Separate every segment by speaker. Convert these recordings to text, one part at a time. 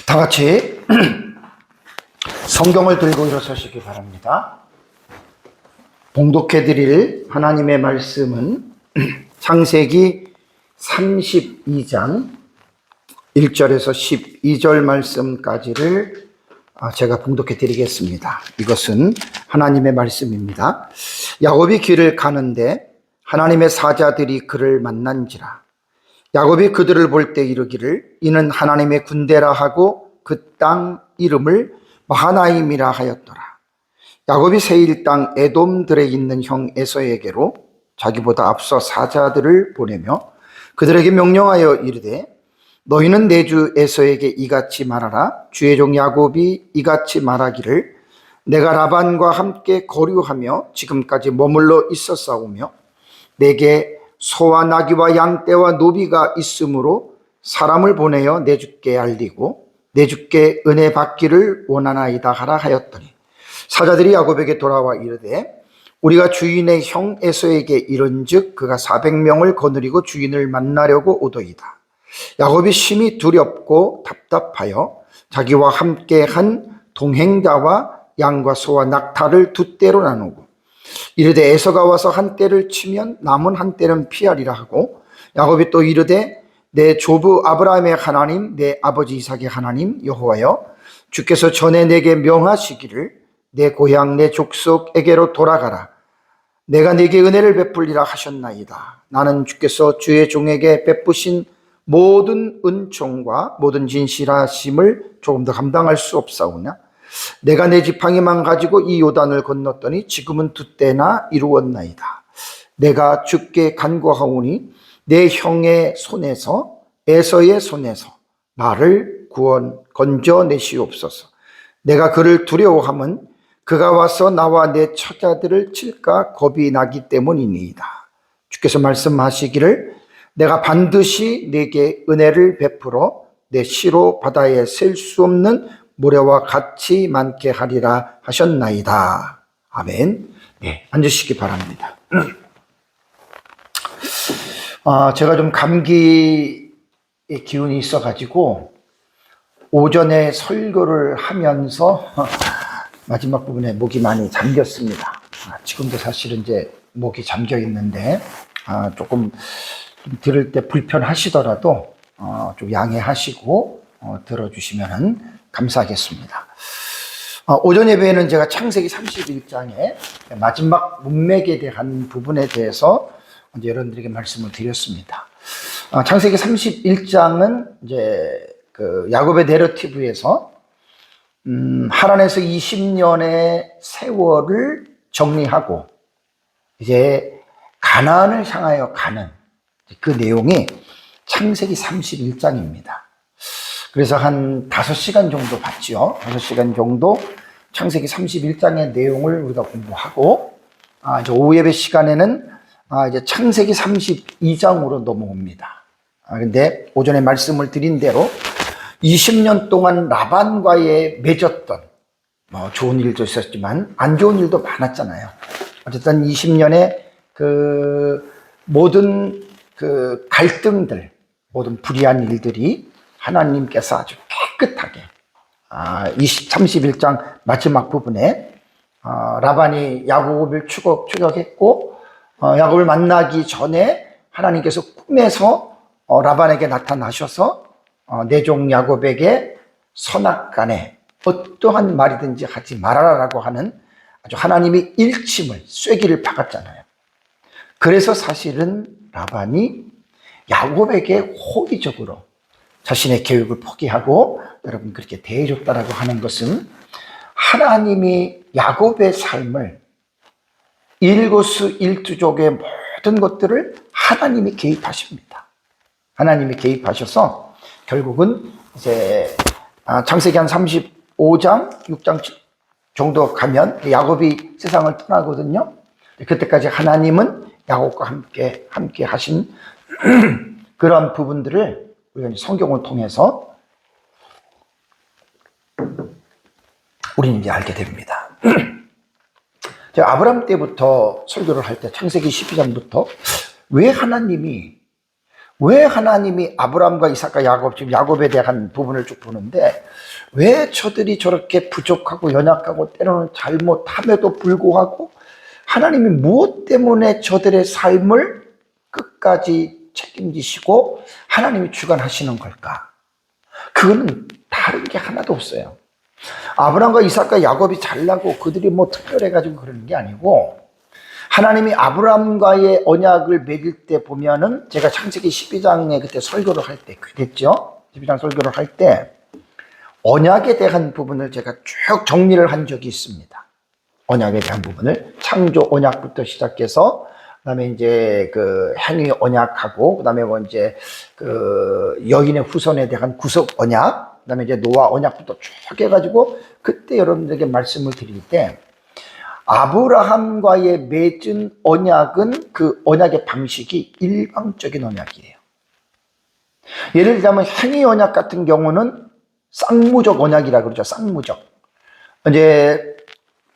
Speaker 1: 다 같이 성경을 들고 일어서시기 바랍니다. 봉독해 드릴 하나님의 말씀은 창세기 32장 1절에서 12절 말씀까지를 제가 봉독해 드리겠습니다. 이것은 하나님의 말씀입니다. 야곱이 길을 가는데 하나님의 사자들이 그를 만난지라. 야곱이 그들을 볼 때 이르기를 이는 하나님의 군대라 하고 그 땅 이름을 마하나임이라 하였더라. 야곱이 세일 땅 에돔들에 있는 형 에서에게로 자기보다 앞서 사자들을 보내며 그들에게 명령하여 이르되 너희는 내 주 에서에게 이같이 말하라. 주의 종 야곱이 이같이 말하기를 내가 라반과 함께 거류하며 지금까지 머물러 있었사오며 내게 소와 나귀와 양떼와 노비가 있으므로 사람을 보내어 내 주께 알리고 내 주께 은혜 받기를 원하나이다 하라 하였더니 사자들이 야곱에게 돌아와 이르되 우리가 주인의 형 에서에게 이른즉 그가 400명을 거느리고 주인을 만나려고 오도이다. 야곱이 심히 두렵고 답답하여 자기와 함께한 동행자와 양과 소와 낙타를 두 떼로 나누고 이르되 에서가 와서 한 떼를 치면 남은 한 떼는 피하리라 하고 야곱이 또 이르되 내 조부 아브라함의 하나님 내 아버지 이삭의 하나님 여호와여 주께서 전에 내게 명하시기를 내 고향 내 족속에게로 돌아가라. 내가 네게 은혜를 베풀리라 하셨나이다. 나는 주께서 주의 종에게 베푸신 모든 은총과 모든 진실하심을 조금 더 감당할 수 없사오냐. 내가 내 지팡이만 가지고 이 요단을 건넜더니 지금은 두 때나 이루었나이다. 내가 주께 간구하오니 내 형의 손에서 에서의 손에서 나를 건져내시옵소서. 내가 그를 두려워함은 그가 와서 나와 내 처자들을 칠까 겁이 나기 때문이니이다. 주께서 말씀하시기를 내가 반드시 내게 은혜를 베풀어 내 시로 바다에 셀 수 없는 모래와 같이 많게 하리라 하셨나이다. 아멘. 네, 앉으시기 바랍니다. 제가 좀 감기의 기운이 있어가지고 오전에 설교를 하면서 마지막 부분에 목이 많이 잠겼습니다. 지금도 사실은 이제 목이 잠겨 있는데 조금 들을 때 불편하시더라도 좀 양해하시고 들어주시면 감사하겠습니다. 오전 예배에는 제가 창세기 31장의 마지막 문맥에 대한 부분에 대해서 이제 여러분들에게 말씀을 드렸습니다. 창세기 31장은 이제 그 야곱의 내러티브에서 하란에서 20년의 세월을 정리하고 이제 가나안을 향하여 가는 그 내용이 창세기 31장입니다. 그래서 한 5시간 정도 봤죠. 5시간 정도 창세기 31장의 내용을 우리가 공부하고 이제 오후 예배 시간에는 이제 창세기 32장으로 넘어옵니다. 근데 오전에 말씀을 드린 대로 20년 동안 라반과의 맺었던 좋은 일도 있었지만 안 좋은 일도 많았잖아요. 어쨌든 20년의 그 모든 그 갈등들, 모든 불의한 일들이 하나님께서 아주 깨끗하게 31장 마지막 부분에 라반이 야곱을 추격했고 야곱을 만나기 전에 하나님께서 꿈에서 라반에게 나타나셔서 내 종 야곱에게 선악간에 어떠한 말이든지 하지 말아라라고 하는 아주 하나님의 일침을 쐐기를 박았잖아요. 그래서 사실은 라반이 야곱에게 호의적으로 자신의 계획을 포기하고 여러분 그렇게 대해줬다라고 하는 것은 하나님이 야곱의 삶을 일거수일투족의 모든 것들을 하나님이 개입하십니다. 하나님이 개입하셔서 결국은 이제 창세기 한 35장, 6장 정도 가면 야곱이 세상을 떠나거든요. 그때까지 하나님은 야곱과 함께 하신 그러한 부분들을 우리가 성경을 통해서 우리는 이제 알게 됩니다. 제가 아브라함 때부터 설교를 할 때 창세기 12장부터 왜 하나님이 왜 하나님이 아브라함과 이삭과 야곱, 지금 야곱에 대한 부분을 쭉 보는데 왜 저들이 저렇게 부족하고 연약하고 때로는 잘못함에도 불구하고 하나님이 무엇 때문에 저들의 삶을 끝까지 책임지시고 하나님이 주관하시는 걸까? 그거는 다른 게 하나도 없어요. 아브라함과 이삭과 야곱이 잘나고 그들이 뭐 특별해가지고 그러는 게 아니고 하나님이 아브라함과의 언약을 맺을 때 보면은 제가 창세기 12장에 그때 설교를 할 때 그랬죠? 12장 설교를 할 때 언약에 대한 부분을 제가 쭉 정리를 한 적이 있습니다. 언약에 대한 부분을 창조 언약부터 시작해서 그다음에 이제 그 행위 언약하고 그다음에 뭐 이제 그 여인의 후손에 대한 구속 언약 그다음에 이제 노아 언약부터 쭉 해가지고 그때 여러분들에게 말씀을 드릴 때 아브라함과의 맺은 언약은 그 언약의 방식이 일방적인 언약이에요. 예를 들자면 행위 언약 같은 경우는 쌍무적 언약이라 그러죠. 쌍무적. 이제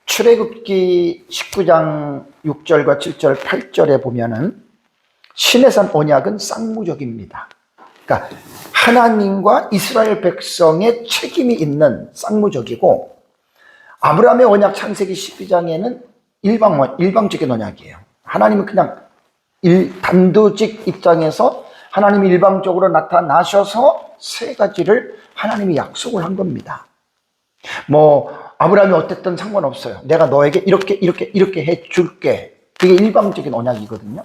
Speaker 1: 출애굽기 19장 6절과 7절, 8절에 보면은 시내산 언약은 쌍무적입니다. 그러니까 하나님과 이스라엘 백성의 책임이 있는 쌍무적이고 아브라함의 언약 창세기 12장에는 일방적인 언약이에요. 하나님은 그냥 단도직 입장에서 하나님이 일방적으로 나타나셔서 세 가지를 하나님이 약속을 한 겁니다. 뭐 아브라함이 어땠든 상관없어요. 내가 너에게 이렇게 해줄게. 그게 일방적인 언약이거든요.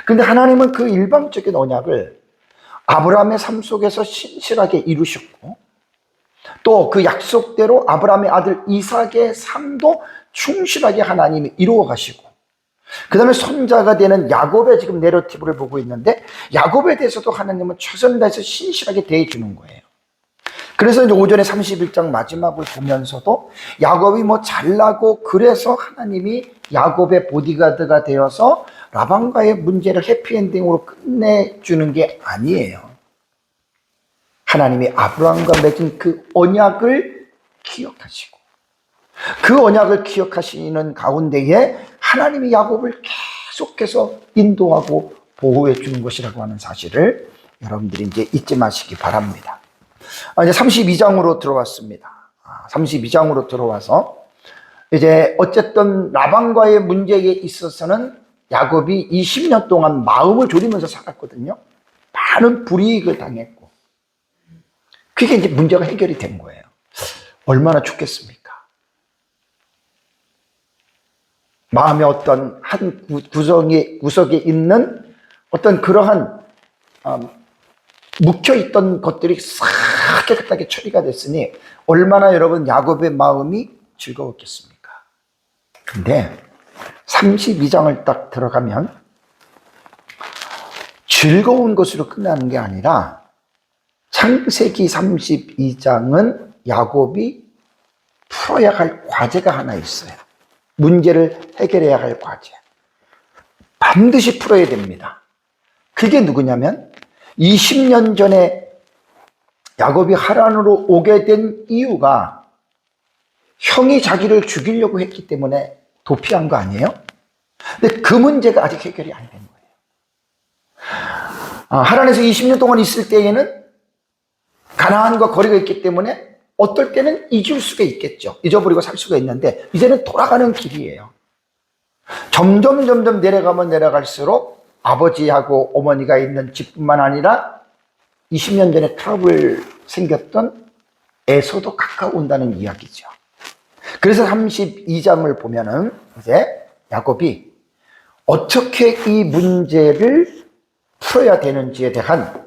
Speaker 1: 근데 하나님은 그 일방적인 언약을 아브라함의 삶 속에서 신실하게 이루셨고 또 그 약속대로 아브라함의 아들 이삭의 삶도 충실하게 하나님이 이루어 가시고 그 다음에 손자가 되는 야곱의 지금 내러티브를 보고 있는데 야곱에 대해서도 하나님은 최선을 다해서 신실하게 대해주는 거예요. 그래서 이제 오전에 31장 마지막을 보면서도 야곱이 뭐 잘나고 그래서 하나님이 야곱의 보디가드가 되어서 라반과의 문제를 해피엔딩으로 끝내주는 게 아니에요. 하나님이 아브라함과 맺은 그 언약을 기억하시고 그 언약을 기억하시는 가운데에 하나님이 야곱을 계속해서 인도하고 보호해 주는 것이라고 하는 사실을 여러분들이 이제 잊지 마시기 바랍니다. 이제 32장으로 들어왔습니다. 32장으로 들어와서 이제 어쨌든 라반과의 문제에 있어서는 야곱이 20년 동안 마음을 졸이면서 살았거든요. 많은 불이익을 당했고 그게 이제 문제가 해결이 된 거예요. 얼마나 좋겠습니까? 마음의 어떤 한 구석에 있는 어떤 그러한 묵혀있던 것들이 싹 깨끗하게 처리가 됐으니 얼마나 여러분 야곱의 마음이 즐거웠겠습니까? 근데 32장을 딱 들어가면 즐거운 것으로 끝나는 게 아니라 창세기 32장은 야곱이 풀어야 할 과제가 하나 있어요. 문제를 해결해야 할 과제. 반드시 풀어야 됩니다. 그게 누구냐면 20년 전에 야곱이 하란으로 오게 된 이유가 형이 자기를 죽이려고 했기 때문에 도피한 거 아니에요? 근데 그 문제가 아직 해결이 안 된 거예요. 하란에서 20년 동안 있을 때에는 가나안과 거리가 있기 때문에 어떨 때는 잊을 수가 있겠죠. 잊어버리고 살 수가 있는데 이제는 돌아가는 길이에요. 점점 내려가면 내려갈수록 아버지하고 어머니가 있는 집뿐만 아니라 20년 전에 트러블 생겼던 에서도 가까운다는 이야기죠. 그래서 32장을 보면은 이제 야곱이 어떻게 이 문제를 풀어야 되는지에 대한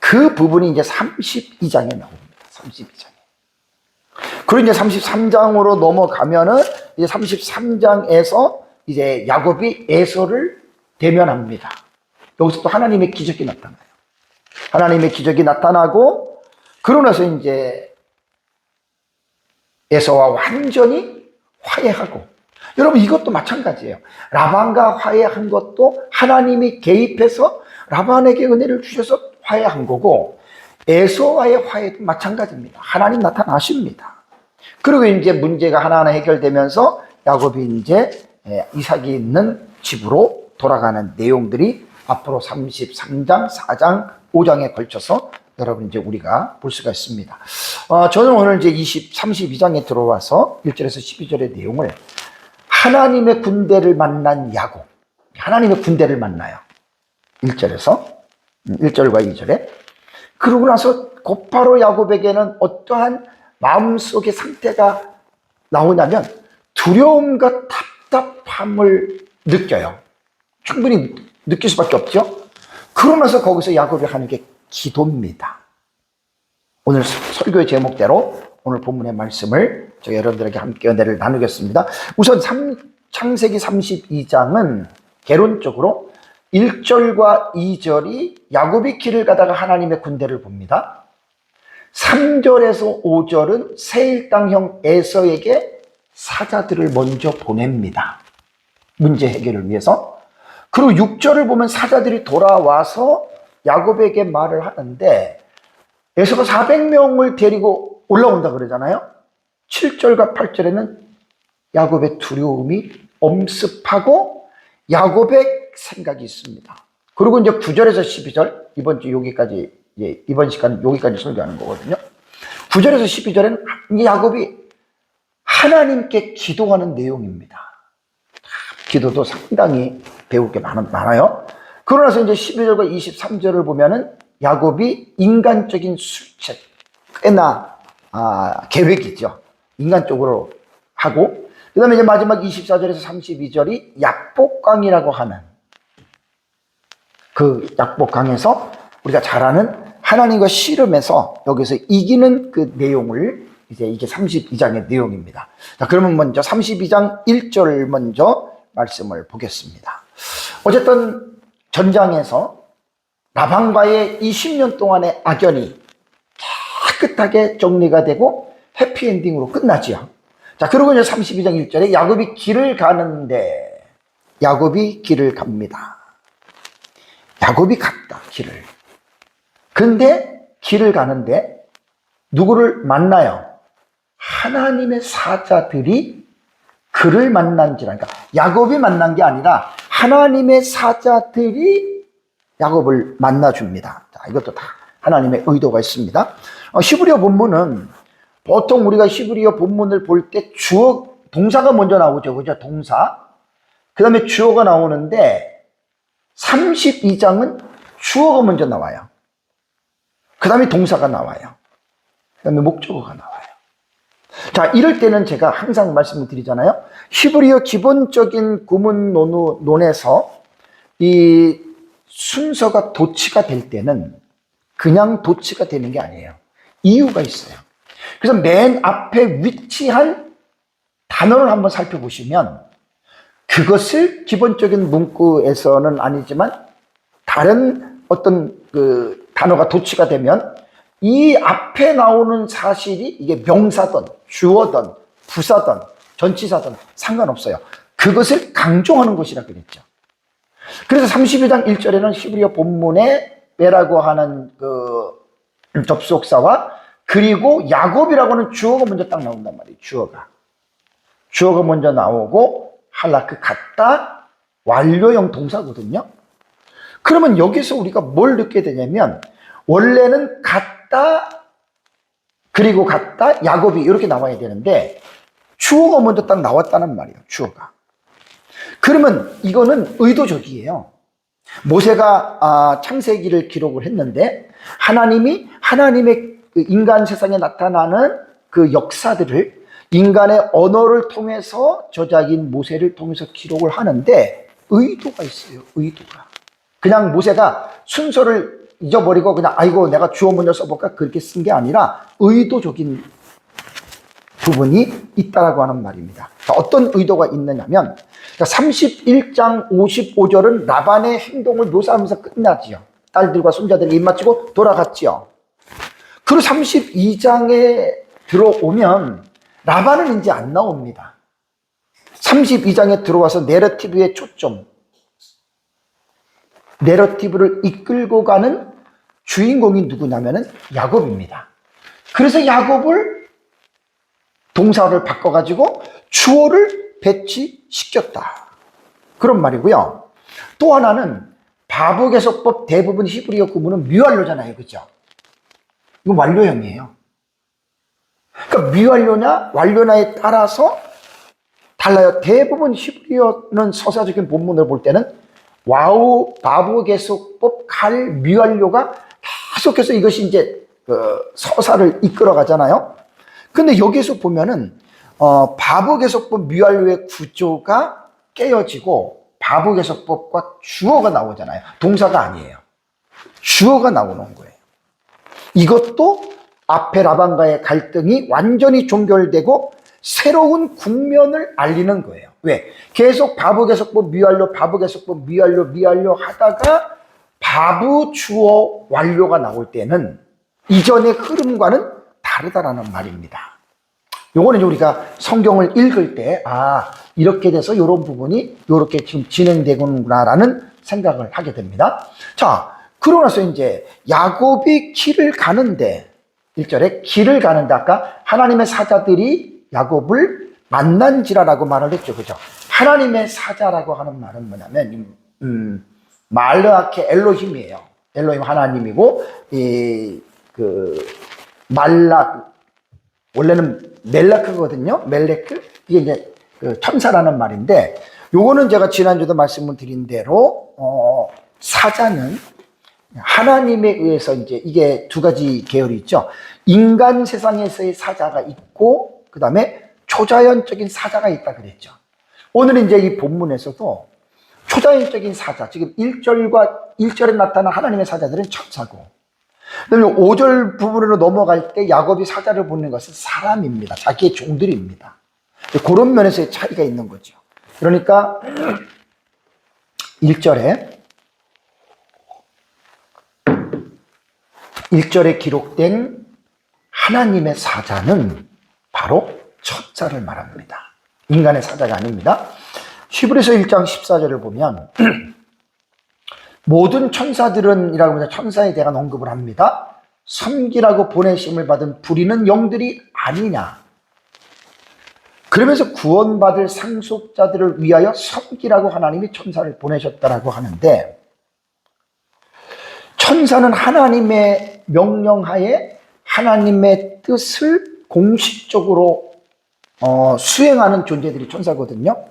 Speaker 1: 그 부분이 이제 32장에 나옵니다. 32장에. 그리고 이제 33장으로 넘어가면은 이제 33장에서 이제 야곱이 에서를 대면합니다. 여기서 또 하나님의 기적이 나타나요. 하나님의 기적이 나타나고 그러고 나서 이제 에서와 완전히 화해하고 여러분 이것도 마찬가지예요. 라반과 화해한 것도 하나님이 개입해서 라반에게 은혜를 주셔서 화해한 거고 에서와의 화해도 마찬가지입니다. 하나님 나타나십니다. 그리고 이제 문제가 하나하나 해결되면서 야곱이 이제 이삭이 있는 집으로 돌아가는 내용들이 앞으로 33장, 4장, 5장에 걸쳐서 여러분 이제 우리가 볼 수가 있습니다. 저는 오늘 이제 32장에 들어와서 1절에서 12절의 내용을 하나님의 군대를 만난 야곱, 하나님의 군대를 만나요. 1절과 2절에. 그러고 나서 곧바로 야곱에게는 어떠한 마음속의 상태가 나오냐면 두려움과 답답함을 느껴요. 충분히 느낄 수밖에 없죠. 그러고 나서 거기서 야곱이 하는 게 기도입니다. 오늘 설교의 제목대로 오늘 본문의 말씀을 제가 여러분들에게 함께 은혜를 나누겠습니다. 우선 창세기 32장은 개론적으로 1절과 2절이 야곱이 길을 가다가 하나님의 군대를 봅니다. 3절에서 5절은 세일당형 에서에게 사자들을 먼저 보냅니다. 문제 해결을 위해서. 그리고 6절을 보면 사자들이 돌아와서 야곱에게 말을 하는데 에서가 400명을 데리고 올라온다 그러잖아요. 7절과 8절에는 야곱의 두려움이 엄습하고 야곱의 생각이 있습니다. 그리고 이제 9절에서 12절, 이번 시간 여기까지 설교하는 거거든요. 9절에서 12절에는 야곱이 하나님께 기도하는 내용입니다. 기도도 상당히 배울 게 많아요. 그러고 나서 이제 12절과 23절을 보면은 야곱이 인간적인 술책, 꽤나 계획이죠. 인간적으로 하고, 그 다음에 이제 마지막 24절에서 32절이 약복강이라고 하는 그 약복강에서 우리가 잘 아는 하나님과 씨름해서 여기서 이기는 그 내용을 이제 이게 32장의 내용입니다. 자, 그러면 먼저 32장 1절 먼저 말씀을 보겠습니다. 어쨌든 전장에서 라반과의 20년 동안의 악연이 깨끗하게 정리가 되고 해피엔딩으로 끝나지요. 자, 그리고 이제 32장 1절에 야곱이 길을 가는데, 야곱이 길을 갑니다. 야곱이 갔다, 길을. 근데 길을 가는데 누구를 만나요? 하나님의 사자들이 그를 만난지라. 그러니까 야곱이 만난 게 아니라 하나님의 사자들이 야곱을 만나줍니다. 자, 이것도 다 하나님의 의도가 있습니다. 히브리어 본문은 보통 우리가 히브리어 본문을 볼 때 주어, 동사가 먼저 나오죠. 그죠? 동사. 그 다음에 주어가 나오는데 32장은 주어가 먼저 나와요. 그 다음에 동사가 나와요. 그 다음에 목적어가 나와요. 자, 이럴 때는 제가 항상 말씀을 드리잖아요. 히브리어 기본적인 구문론에서 이 순서가 도치가 될 때는 그냥 도치가 되는 게 아니에요. 이유가 있어요. 그래서 맨 앞에 위치한 단어를 한번 살펴보시면 그것을 기본적인 문구에서는 아니지만 다른 어떤 그 단어가 도치가 되면 이 앞에 나오는 사실이 이게 명사든 주어든 부사든 전치사든 상관없어요. 그것을 강조하는 것이라 그랬죠. 그래서 32장 1절에는 히브리어 본문에 베라고 하는 그 접속사와 그리고 야곱이라고 하는 주어가 먼저 딱 나온단 말이에요. 주어가 먼저 나오고 할라크 갔다 완료형 동사거든요. 그러면 여기서 우리가 뭘 느끼게 되냐면 원래는 갔다 그리고 갔다 야곱이 이렇게 나와야 되는데 주어가 먼저 딱 나왔다는 말이에요. 주어가. 그러면 이거는 의도적이에요. 모세가 창세기를 기록을 했는데 하나님의 그 인간 세상에 나타나는 그 역사들을 인간의 언어를 통해서 저작인 모세를 통해서 기록을 하는데 의도가 있어요. 의도가. 그냥 모세가 순서를 잊어버리고 그냥 아이고 내가 주어 먼저 써볼까 그렇게 쓴 게 아니라 의도적인 부분이 있다라고 하는 말입니다. 어떤 의도가 있느냐면 31장 55절은 라반의 행동을 묘사하면서 끝나지요. 딸들과 손자들에게 입맞추고 돌아갔지요. 그리고 32장에 들어오면 라반은 이제 안 나옵니다. 32장에 들어와서 내러티브의 초점, 내러티브를 이끌고 가는 주인공이 누구냐면은 야곱입니다. 그래서 야곱을 동사를 바꿔가지고 주어를 배치시켰다. 그런 말이고요. 또 하나는 바보개석법 대부분 히브리어 구문은 미완료잖아요. 그죠? 이거 완료형이에요. 그러니까 미완료냐 완료냐에 따라서 달라요. 대부분 히브리어는 서사적인 본문을 볼 때는 와우 바보개석법 갈 미완료가 계속해서 이것이 이제 서사를 이끌어 가잖아요. 근데 여기서 보면은 바보개석법 미완료의 구조가 깨어지고 바보개석법과 주어가 나오잖아요. 동사가 아니에요. 주어가 나오는 거예요. 이것도 앞에 라반과의 갈등이 완전히 종결되고 새로운 국면을 알리는 거예요. 왜? 계속 바보개석법 미완료, 바보개석법 미완료 하다가 바보 주어 완료가 나올 때는 이전의 흐름과는 다르다라는 말입니다. 요거는 우리가 성경을 읽을 때, 이렇게 돼서 이런 부분이 이렇게 지금 진행되구나라는 생각을 하게 됩니다. 자, 그러고 나서 이제 야곱이 길을 가는데, 1절에 길을 가는데, 아까 하나님의 사자들이 야곱을 만난지라라고 말을 했죠. 그죠? 하나님의 사자라고 하는 말은 뭐냐면, 말르아케 엘로힘이에요. 엘로힘 하나님이고, 원래는 멜라크거든요. 멜레크. 이게 이제 천사라는 말인데, 요거는 제가 지난주도 말씀을 드린 대로, 사자는 하나님에 의해서 이제 이게 두 가지 계열이 있죠. 인간 세상에서의 사자가 있고, 그 다음에 초자연적인 사자가 있다 그랬죠. 오늘 이제 이 본문에서도 초자연적인 사자, 지금 1절에 나타난 하나님의 사자들은 천사고, 그다음에 5절 부분으로 넘어갈 때 야곱이 사자를 보는 것은 사람입니다. 자기의 종들입니다. 그런 면에서의 차이가 있는 거죠. 그러니까 1절에 기록된 하나님의 사자는 바로 천사를 말합니다. 인간의 사자가 아닙니다. 히브리서 1장 14절을 보면 모든 천사들은 이라고 하면서 천사에 대한 언급을 합니다. 섬기라고 보내심을 받은 부리는 영들이 아니냐. 그러면서 구원받을 상속자들을 위하여 섬기라고 하나님이 천사를 보내셨다라고 하는데, 천사는 하나님의 명령하에 하나님의 뜻을 공식적으로 수행하는 존재들이 천사거든요.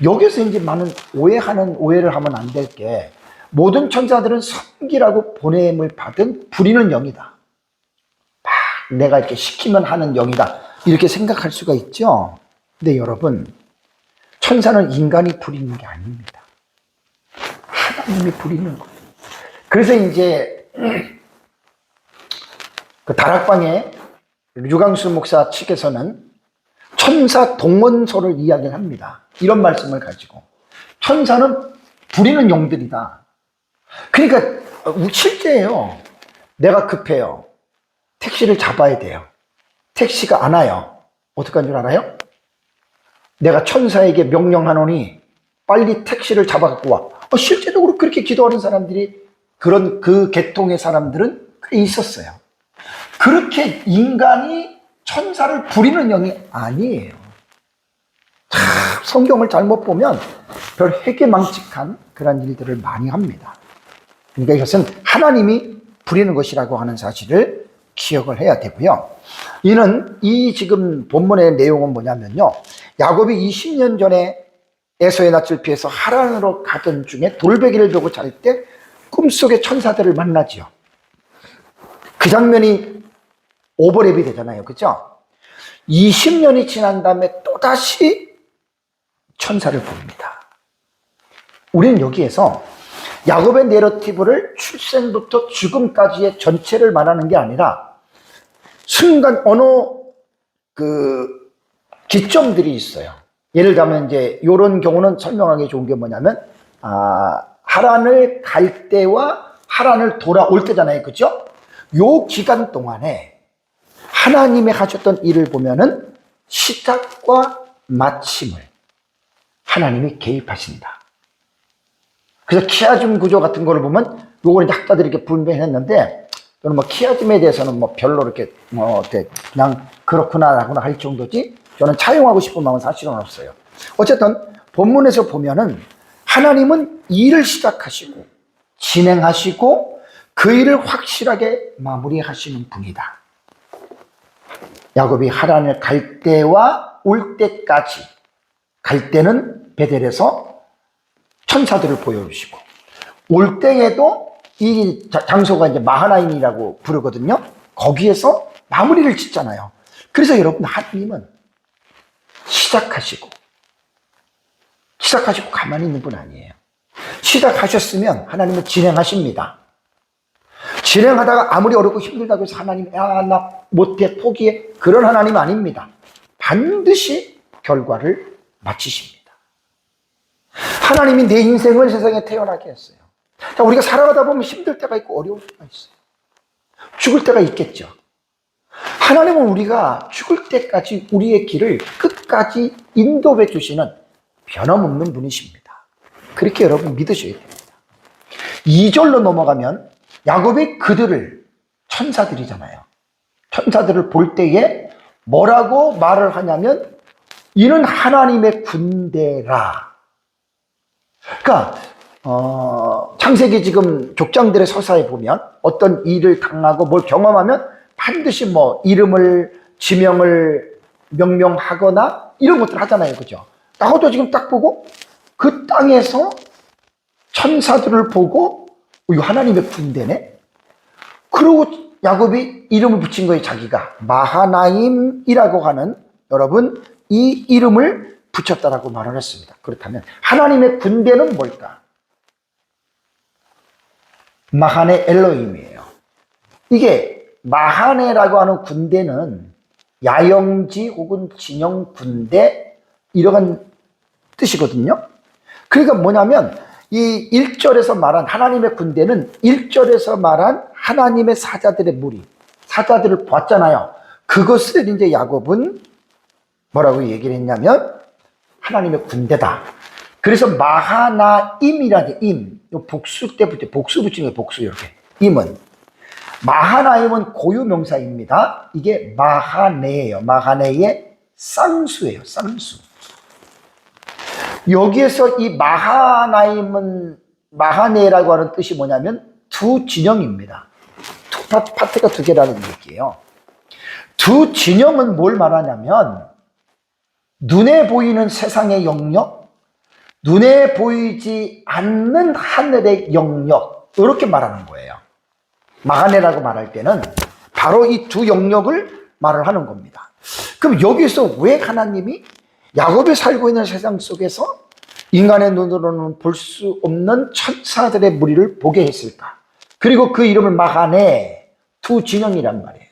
Speaker 1: 여기서 이제 많은 오해를 하면 안 될 게, 모든 천사들은 섬기라고 보냄을 받은 부리는 영이다. 막 내가 이렇게 시키면 하는 영이다. 이렇게 생각할 수가 있죠. 근데 여러분, 천사는 인간이 부리는 게 아닙니다. 하나님이 부리는 거예요. 그래서 이제 그 다락방에 유광수 목사 측에서는 천사 동원서를 이야기를 합니다. 이런 말씀을 가지고 천사는 부리는 영들이다. 그러니까 실제예요. 내가 급해요. 택시를 잡아야 돼요. 택시가 안 와요. 어떻게 한 줄 알아요? 내가 천사에게 명령하노니 빨리 택시를 잡아갖고 와. 실제적으로 그렇게 기도하는 사람들이, 그 계통의 사람들은 있었어요. 그렇게 인간이 천사를 부리는 영이 아니에요. 성경을 잘못 보면 별 회개망측한 그런 일들을 많이 합니다. 그러니까 이것은 하나님이 부리는 것이라고 하는 사실을 기억을 해야 되고요. 이 지금 본문의 내용은 뭐냐면요. 야곱이 20년 전에 에서의 낯을 피해서 하란으로 가던 중에 돌베개를 베고 잘 때 꿈속에 천사들을 만나지요. 그 장면이 오버랩이 되잖아요. 그죠? 20년이 지난 다음에 또다시 천사를 봅니다. 우리는 여기에서 야곱의 내러티브를 출생부터 죽음까지의 전체를 말하는 게 아니라 순간 어느 기점들이 있어요. 예를 들면 이제 이런 경우는 설명하기 좋은 게 뭐냐면, 하란을 갈 때와 하란을 돌아올 때잖아요. 그죠? 요 기간 동안에 하나님이 하셨던 일을 보면은 시작과 마침을 하나님이 개입하신다. 그래서 키아즘 구조 같은 거를 보면 요걸 이제 학자들이 이렇게 분배했는데, 저는 키아즘에 대해서는 별로 이렇게 그냥 그렇구나라고 할 정도지, 저는 차용하고 싶은 마음은 사실은 없어요. 어쨌든 본문에서 보면은 하나님은 일을 시작하시고 진행하시고 그 일을 확실하게 마무리하시는 분이다. 야곱이 하란을 갈 때와 올 때까지, 갈 때는 베델에서 천사들을 보여주시고 올 때에도 이 장소가 이제 마하나임이라고 부르거든요. 거기에서 마무리를 짓잖아요. 그래서 여러분, 하나님은 시작하시고 가만히 있는 분 아니에요. 시작하셨으면 하나님은 진행하십니다. 진행하다가 아무리 어렵고 힘들다고 해서 하나님, 야, 나 못해, 포기해, 그런 하나님 아닙니다. 반드시 결과를 마치십니다. 하나님이 내 인생을 세상에 태어나게 했어요. 자, 우리가 살아가다 보면 힘들 때가 있고 어려울 때가 있어요. 죽을 때가 있겠죠. 하나님은 우리가 죽을 때까지 우리의 길을 끝까지 인도해 주시는 변함없는 분이십니다. 그렇게 여러분 믿으셔야 됩니다. 2절로 넘어가면 야곱이 그들을, 천사들이잖아요. 천사들을 볼 때에 뭐라고 말을 하냐면 이는 하나님의 군대라. 그러니까 창세기 지금 족장들의 서사에 보면 어떤 일을 당하고 뭘 경험하면 반드시 뭐 이름을, 지명을 명명하거나 이런 것들 하잖아요. 그죠? 나도 지금 딱 보고 그 땅에서 천사들을 보고 이거 하나님의 군대네? 그리고 야곱이 이름을 붙인 거예요. 자기가 마하나임이라고 하는, 여러분, 이 이름을 붙였다라고 말을 했습니다. 그렇다면 하나님의 군대는 뭘까? 마하네 엘로힘이에요. 이게 마하네라고 하는 군대는 야영지 혹은 진영 군대 이런 뜻이거든요. 그러니까 뭐냐면 이 1절에서 말한 하나님의 군대는 1절에서 말한 하나님의 사자들의 무리, 사자들을 봤잖아요. 그것을 이제 야곱은 뭐라고 얘기를 했냐면 하나님의 군대다. 그래서 마하나임이라는 임, 복수 때부터 복수 붙이는 거예요. 복수 이렇게. 임은 마하나임은 고유명사입니다. 이게 마하네예요. 마하네의 쌍수예요. 쌍수. 여기에서 이 마하나임은, 마하네라고 하는 뜻이 뭐냐면 두 진영입니다. 두 파트가 두 개라는 얘기예요. 두 진영은 뭘 말하냐면 눈에 보이는 세상의 영역, 눈에 보이지 않는 하늘의 영역, 이렇게 말하는 거예요. 마하네라고 말할 때는 바로 이 두 영역을 말을 하는 겁니다. 그럼 여기서 왜 하나님이 야곱이 살고 있는 세상 속에서 인간의 눈으로는 볼 수 없는 천사들의 무리를 보게 했을까? 그리고 그 이름을 마하네, 두 진영이란 말이에요.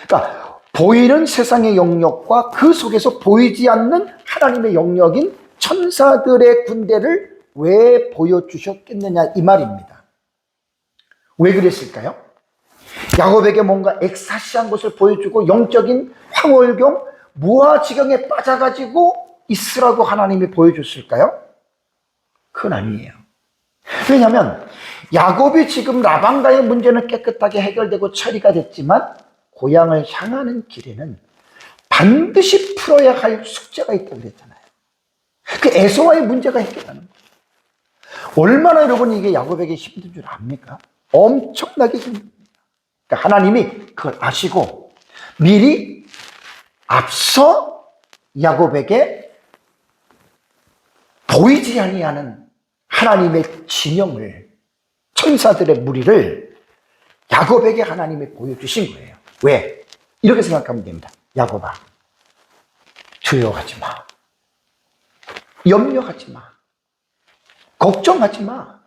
Speaker 1: 그러니까 보이는 세상의 영역과 그 속에서 보이지 않는 하나님의 영역인 천사들의 군대를 왜 보여주셨겠느냐, 이 말입니다. 왜 그랬을까요? 야곱에게 뭔가 엑사시한 것을 보여주고 영적인 황홀경, 무아지경에 빠져가지고 있으라고 하나님이 보여줬을까요? 그건 아니에요. 왜냐하면 야곱이 지금 라반과의 문제는 깨끗하게 해결되고 처리가 됐지만 고향을 향하는 길에는 반드시 풀어야 할 숙제가 있다고 그랬잖아요. 그 에서와의 문제가 해결하는 거예요. 얼마나 여러분 이게 야곱에게 힘든 줄 압니까? 엄청나게 힘듭니다. 그러니까 하나님이 그걸 아시고 미리 앞서 야곱에게 보이지 아니하는 하나님의 진영을, 천사들의 무리를 야곱에게 하나님이 보여주신 거예요. 왜? 이렇게 생각하면 됩니다. 야곱아, 두려워하지 마. 염려하지 마. 걱정하지 마.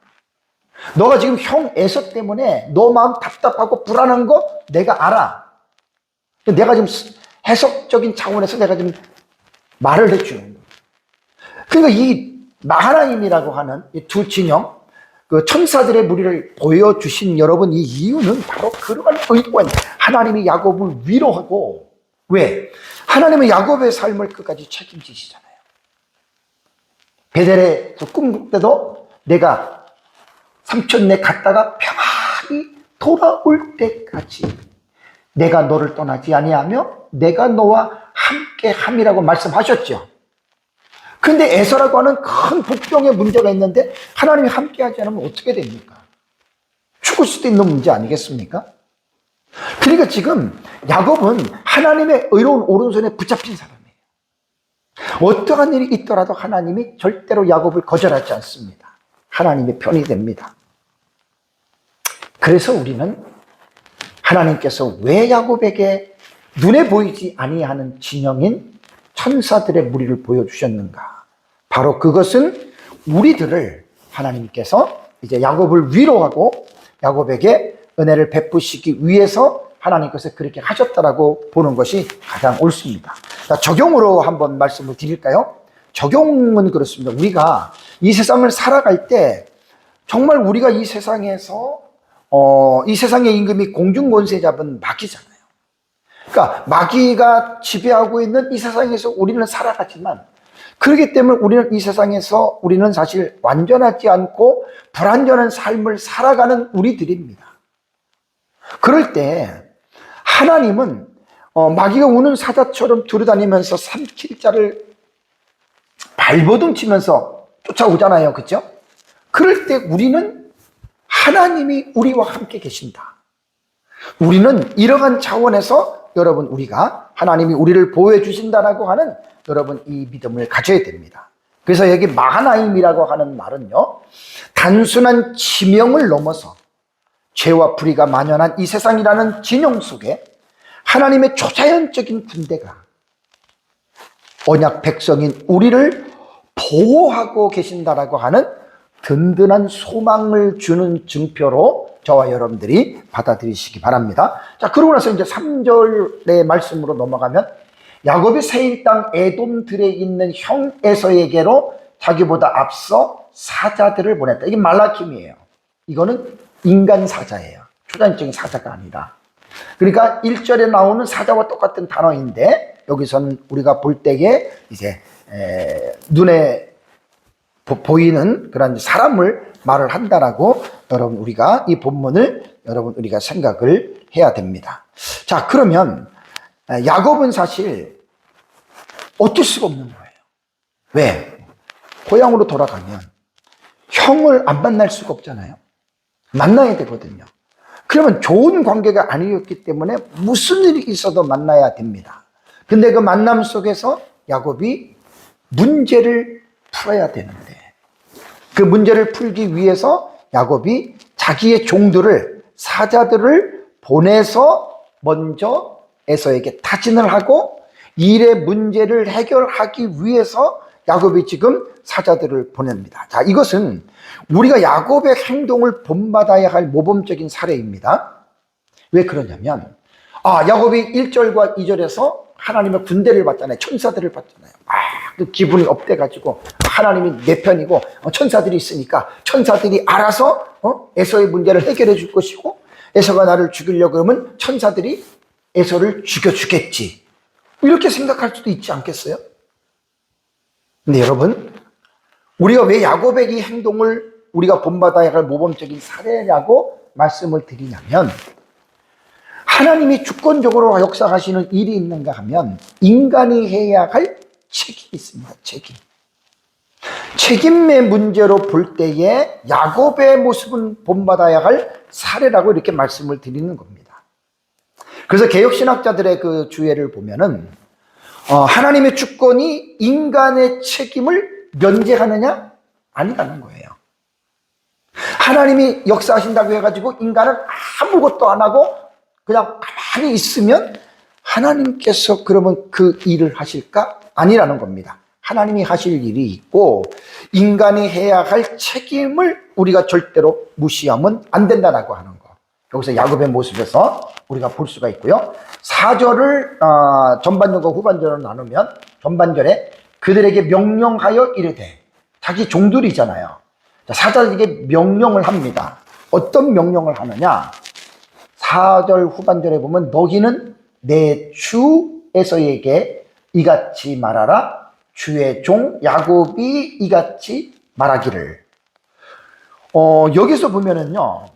Speaker 1: 너가 지금 형 에서 때문에 너 마음 답답하고 불안한 거 내가 알아. 내가 지금 해석적인 차원에서 내가 지금 말을 해주는 거예요. 그러니까 이 마하나임이라고 하는 이 두 진영, 그 천사들의 무리를 보여주신 여러분, 이 이유는 바로 그러한 의도가 있는, 하나님이 야곱을 위로하고, 왜? 하나님은 야곱의 삶을 끝까지 책임지시잖아요. 베델에서 꿈꿀 때도 내가 삼촌네 갔다가 평안히 돌아올 때까지 내가 너를 떠나지 아니하며 내가 너와 함께 함이라고 말씀하셨죠. 근데 에서라고 하는 큰 복종의 문제가 있는데 하나님이 함께 하지 않으면 어떻게 됩니까? 죽을 수도 있는 문제 아니겠습니까? 그러니까 지금 야곱은 하나님의 의로운 오른손에 붙잡힌 사람이에요. 어떠한 일이 있더라도 하나님이 절대로 야곱을 거절하지 않습니다. 하나님의 편이 됩니다. 그래서 우리는 하나님께서 왜 야곱에게 눈에 보이지 아니하는 진영인 천사들의 무리를 보여주셨는가? 바로 그것은 우리들을 하나님께서 이제 야곱을 위로하고 야곱에게 은혜를 베푸시기 위해서 하나님께서 그렇게 하셨다라고 보는 것이 가장 옳습니다. 자, 적용으로 한번 말씀을 드릴까요? 적용은 그렇습니다. 우리가 이 세상을 살아갈 때 정말 우리가 이 세상에서 이 세상의 임금이 공중권세 잡은 마귀잖아요. 그러니까 마귀가 지배하고 있는 이 세상에서 우리는 살아가지만 그렇기 때문에 우리는 이 세상에서 우리는 사실 완전하지 않고 불완전한 삶을 살아가는 우리들입니다. 그럴 때 하나님은 마귀가 우는 사자처럼 두루다니면서 삼킬 자를 발버둥 치면서 쫓아오잖아요. 그렇죠? 그럴 때 우리는 하나님이 우리와 함께 계신다. 우리는 이러한 차원에서 여러분 우리가 하나님이 우리를 보호해 주신다라고 하는 여러분 이 믿음을 가져야 됩니다. 그래서 여기 마하나임이라고 하는 말은요, 단순한 지명을 넘어서 죄와 불의가 만연한 이 세상이라는 진영 속에 하나님의 초자연적인 군대가 언약 백성인 우리를 보호하고 계신다라고 하는 든든한 소망을 주는 증표로 저와 여러분들이 받아들이시기 바랍니다. 자, 그러고 나서 이제 3절의 말씀으로 넘어가면 야곱이 세일 땅 에돔들에 있는 형 에서에게로 자기보다 앞서 사자들을 보냈다. 이게 말라킴이에요. 이거는 인간 사자예요. 초자연적인 사자가 아니다. 그러니까 1절에 나오는 사자와 똑같은 단어인데 여기서는 우리가 볼 때에 이제 눈에 보이는 그런 사람을 말을 한다라고 여러분 우리가 이 본문을 여러분 우리가 생각을 해야 됩니다. 자, 그러면 야곱은 사실 어쩔 수가 없는 거예요. 왜? 고향으로 돌아가면 형을 안 만날 수가 없잖아요. 만나야 되거든요. 그러면 좋은 관계가 아니었기 때문에 무슨 일이 있어도 만나야 됩니다. 근데 그 만남 속에서 야곱이 문제를 풀어야 되는데 그 문제를 풀기 위해서 야곱이 자기의 종들을 사자들을 보내서 먼저 에서에게 타진을 하고 일의 문제를 해결하기 위해서 야곱이 지금 사자들을 보냅니다. 자, 이것은 우리가 야곱의 행동을 본받아야 할 모범적인 사례입니다. 왜 그러냐면 야곱이 1절과 2절에서 하나님의 군대를 봤잖아요. 천사들을 봤잖아요. 그 기분이 업돼가지고 하나님이 내 편이고 천사들이 있으니까 천사들이 알아서 에서의 문제를 해결해 줄 것이고 에서가 나를 죽이려고 그러면 천사들이 에서를 죽여주겠지. 이렇게 생각할 수도 있지 않겠어요? 근데 여러분, 우리가 왜 야곱의 이 행동을 우리가 본받아야 할 모범적인 사례라고 말씀을 드리냐면 하나님이 주권적으로 역사하시는 일이 있는가 하면 인간이 해야 할 책임이 있습니다. 책임의 문제로 볼 때에 야곱의 모습은 본받아야 할 사례라고 이렇게 말씀을 드리는 겁니다. 그래서 개혁신학자들의 그 주해를 보면은 하나님의 주권이 인간의 책임을 면제하느냐? 아니라는 거예요. 하나님이 역사하신다고 해가지고 인간은 아무것도 안 하고 그냥 가만히 있으면 하나님께서 그러면 그 일을 하실까? 아니라는 겁니다. 하나님이 하실 일이 있고 인간이 해야 할 책임을 우리가 절대로 무시하면 안 된다라고 하는 거. 여기서 야곱의 모습에서 우리가 볼 수가 있고요. 4절을 전반절과 후반절로 나누면 전반절에 그들에게 명령하여 이르되, 자기 종들이잖아요. 사자들에게 명령을 합니다. 어떤 명령을 하느냐? 4절 후반절에 보면 너희는 내 주 에서에게 이같이 말하라. 주의 종 야곱이 이같이 말하기를. 여기서 보면은요,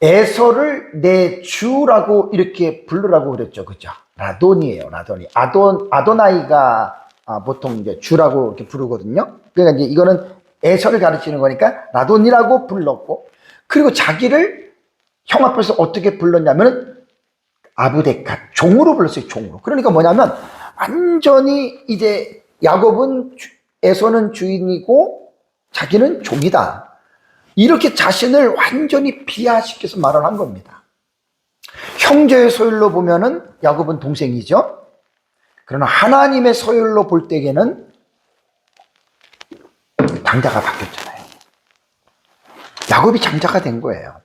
Speaker 1: 에서를 내 주라고 이렇게 부르라고 그랬죠. 그죠? 라돈이에요. 라돈이. 아도나이가 보통 이제 주라고 이렇게 부르거든요. 그러니까 이제 이거는 에서를 가르치는 거니까 라돈이라고 불렀고, 그리고 자기를 형 앞에서 어떻게 불렀냐면 아브데카, 종으로 불렀어요. 종으로. 그러니까 뭐냐면 완전히 이제 야곱은 에서는 주인이고 자기는 종이다. 이렇게 자신을 완전히 비하시켜서 말을 한 겁니다. 형제의 소율로 보면은 야곱은 동생이죠. 그러나 하나님의 소율로 볼 때에는 장자가 바뀌었잖아요. 야곱이 장자가 된 거예요.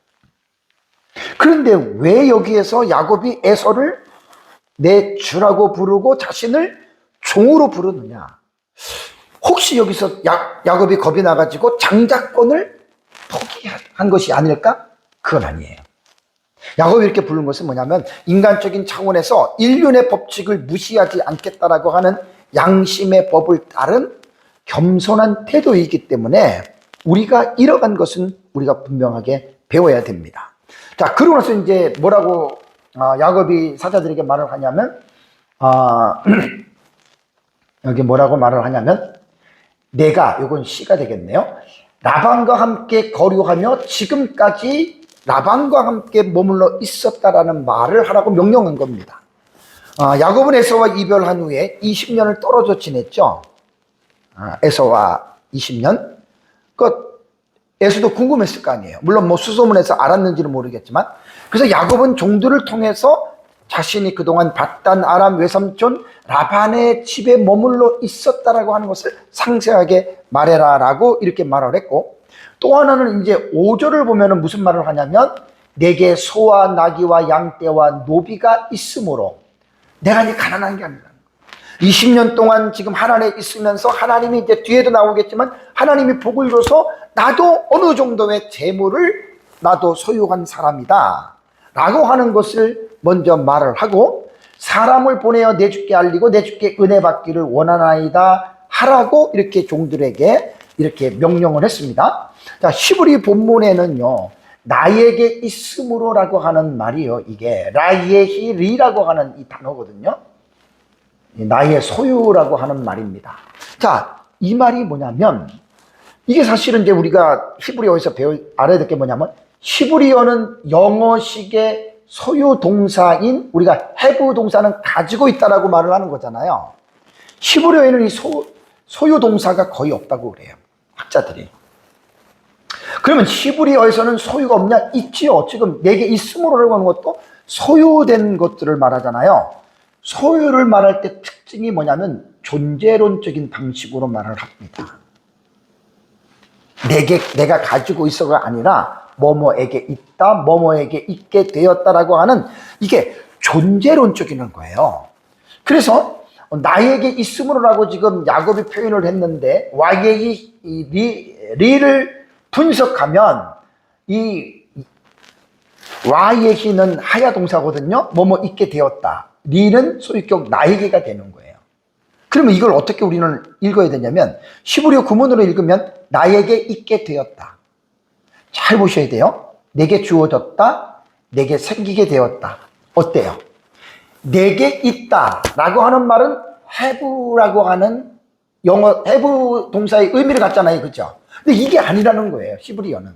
Speaker 1: 그런데 왜 여기에서 야곱이 에서를 내 주라고 부르고 자신을 종으로 부르느냐? 혹시 여기서 야곱이 겁이 나가지고 장자권을 포기한 것이 아닐까? 그건 아니에요. 야곱이 이렇게 부른 것은 뭐냐면 인간적인 차원에서 인륜의 법칙을 무시하지 않겠다라고 하는 양심의 법을 따른 겸손한 태도이기 때문에 우리가 잃어간 것은 우리가 분명하게 배워야 됩니다. 자, 그러고 나서 이제 뭐라고 야곱이 사자들에게 말을 하냐면 여기 뭐라고 말을 하냐면 내가, 이건 시가 되겠네요. 라반과 함께 거류하며 지금까지 라반과 함께 머물러 있었다라는 말을 하라고 명령한 겁니다. 야곱은 에서와 이별한 후에 20년을 떨어져 지냈죠. 에서와 20년. 에서도 궁금했을 거 아니에요. 물론 뭐 수소문해서 알았는지는 모르겠지만. 그래서 야곱은 종들을 통해서 자신이 그동안 밧단 아람 외삼촌 라반의 집에 머물러 있었다라고 하는 것을 상세하게 말해라라고 이렇게 말을 했고, 또 하나는 이제 5절을 보면은 무슨 말을 하냐면 내게 소와 나귀와 양떼와 노비가 있으므로 내가 이제 가난한 게 아니라 20년 동안 지금 하나님에 있으면서 하나님이 이제 뒤에도 나오겠지만 하나님이 복을 줘서 나도 어느 정도의 재물을 나도 소유한 사람이다 라고 하는 것을 먼저 말을 하고, 사람을 보내어 내 주께 알리고 내 주께 은혜 받기를 원하나이다 하라고 이렇게 종들에게 이렇게 명령을 했습니다. 자, 히브리 본문에는요 나에게 있으므로라고 하는 말이요, 이게 라예히리라고 하는 이 단어거든요. 나의 소유라고 하는 말입니다. 자, 이 말이 뭐냐면 이게 사실은 이제 우리가 히브리어에서 알아야 될 게 뭐냐면 히브리어는 영어식의 소유 동사인 우리가 have 동사는 가지고 있다라고 말을 하는 거잖아요. 히브리어에는 이 소유 동사가 거의 없다고 그래요, 학자들이. 그러면 히브리어에서는 소유가 없냐? 있지요. 지금 내게 있음으로라고 하는 것도 소유된 것들을 말하잖아요. 소유를 말할 때 특징이 뭐냐면 존재론적인 방식으로 말을 합니다. 내가 가지고 있어가 아니라 뭐뭐에게 있다, 뭐뭐에게 있게 되었다라고 하는 이게 존재론적인 거예요. 그래서 나에게 있음으로라고 지금 야곱이 표현을 했는데 와예히 리를 분석하면 이 와예히는 하야 동사거든요. 뭐뭐 있게 되었다. 리는 소유격 나에게가 되는 거예요. 그러면 이걸 어떻게 우리는 읽어야 되냐면 히브리어 구문으로 읽으면 나에게 있게 되었다. 잘 보셔야 돼요. 내게 주어졌다. 내게 생기게 되었다. 어때요? 내게 있다 라고 하는 말은 have라고 하는 영어 have 동사의 의미를 갖잖아요. 그죠? 근데 이게 아니라는 거예요, 히브리어는.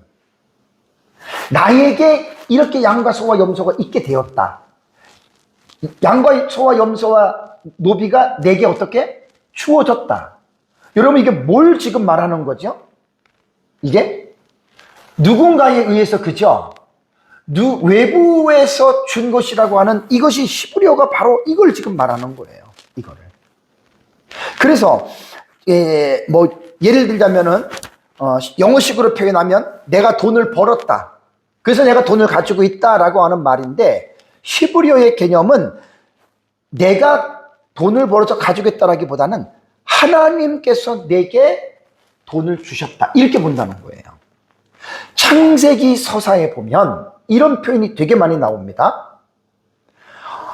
Speaker 1: 나에게 이렇게 양과 소와 염소가 있게 되었다. 양과 소와 염소와 노비가 내게 어떻게? 주어졌다. 여러분, 이게 뭘 지금 말하는 거죠? 이게 누군가에 의해서, 그죠? 외부에서 준 것이라고 하는 이것이 히브리어가 바로 이걸 지금 말하는 거예요. 이거를. 그래서 예를 들자면은 영어식으로 표현하면 내가 돈을 벌었다. 그래서 내가 돈을 가지고 있다라고 하는 말인데 히브리어의 개념은 내가 돈을 벌어서 가지고 있다라기보다는 하나님께서 내게 돈을 주셨다 이렇게 본다는 거예요. 창세기 서사에 보면 이런 표현이 되게 많이 나옵니다.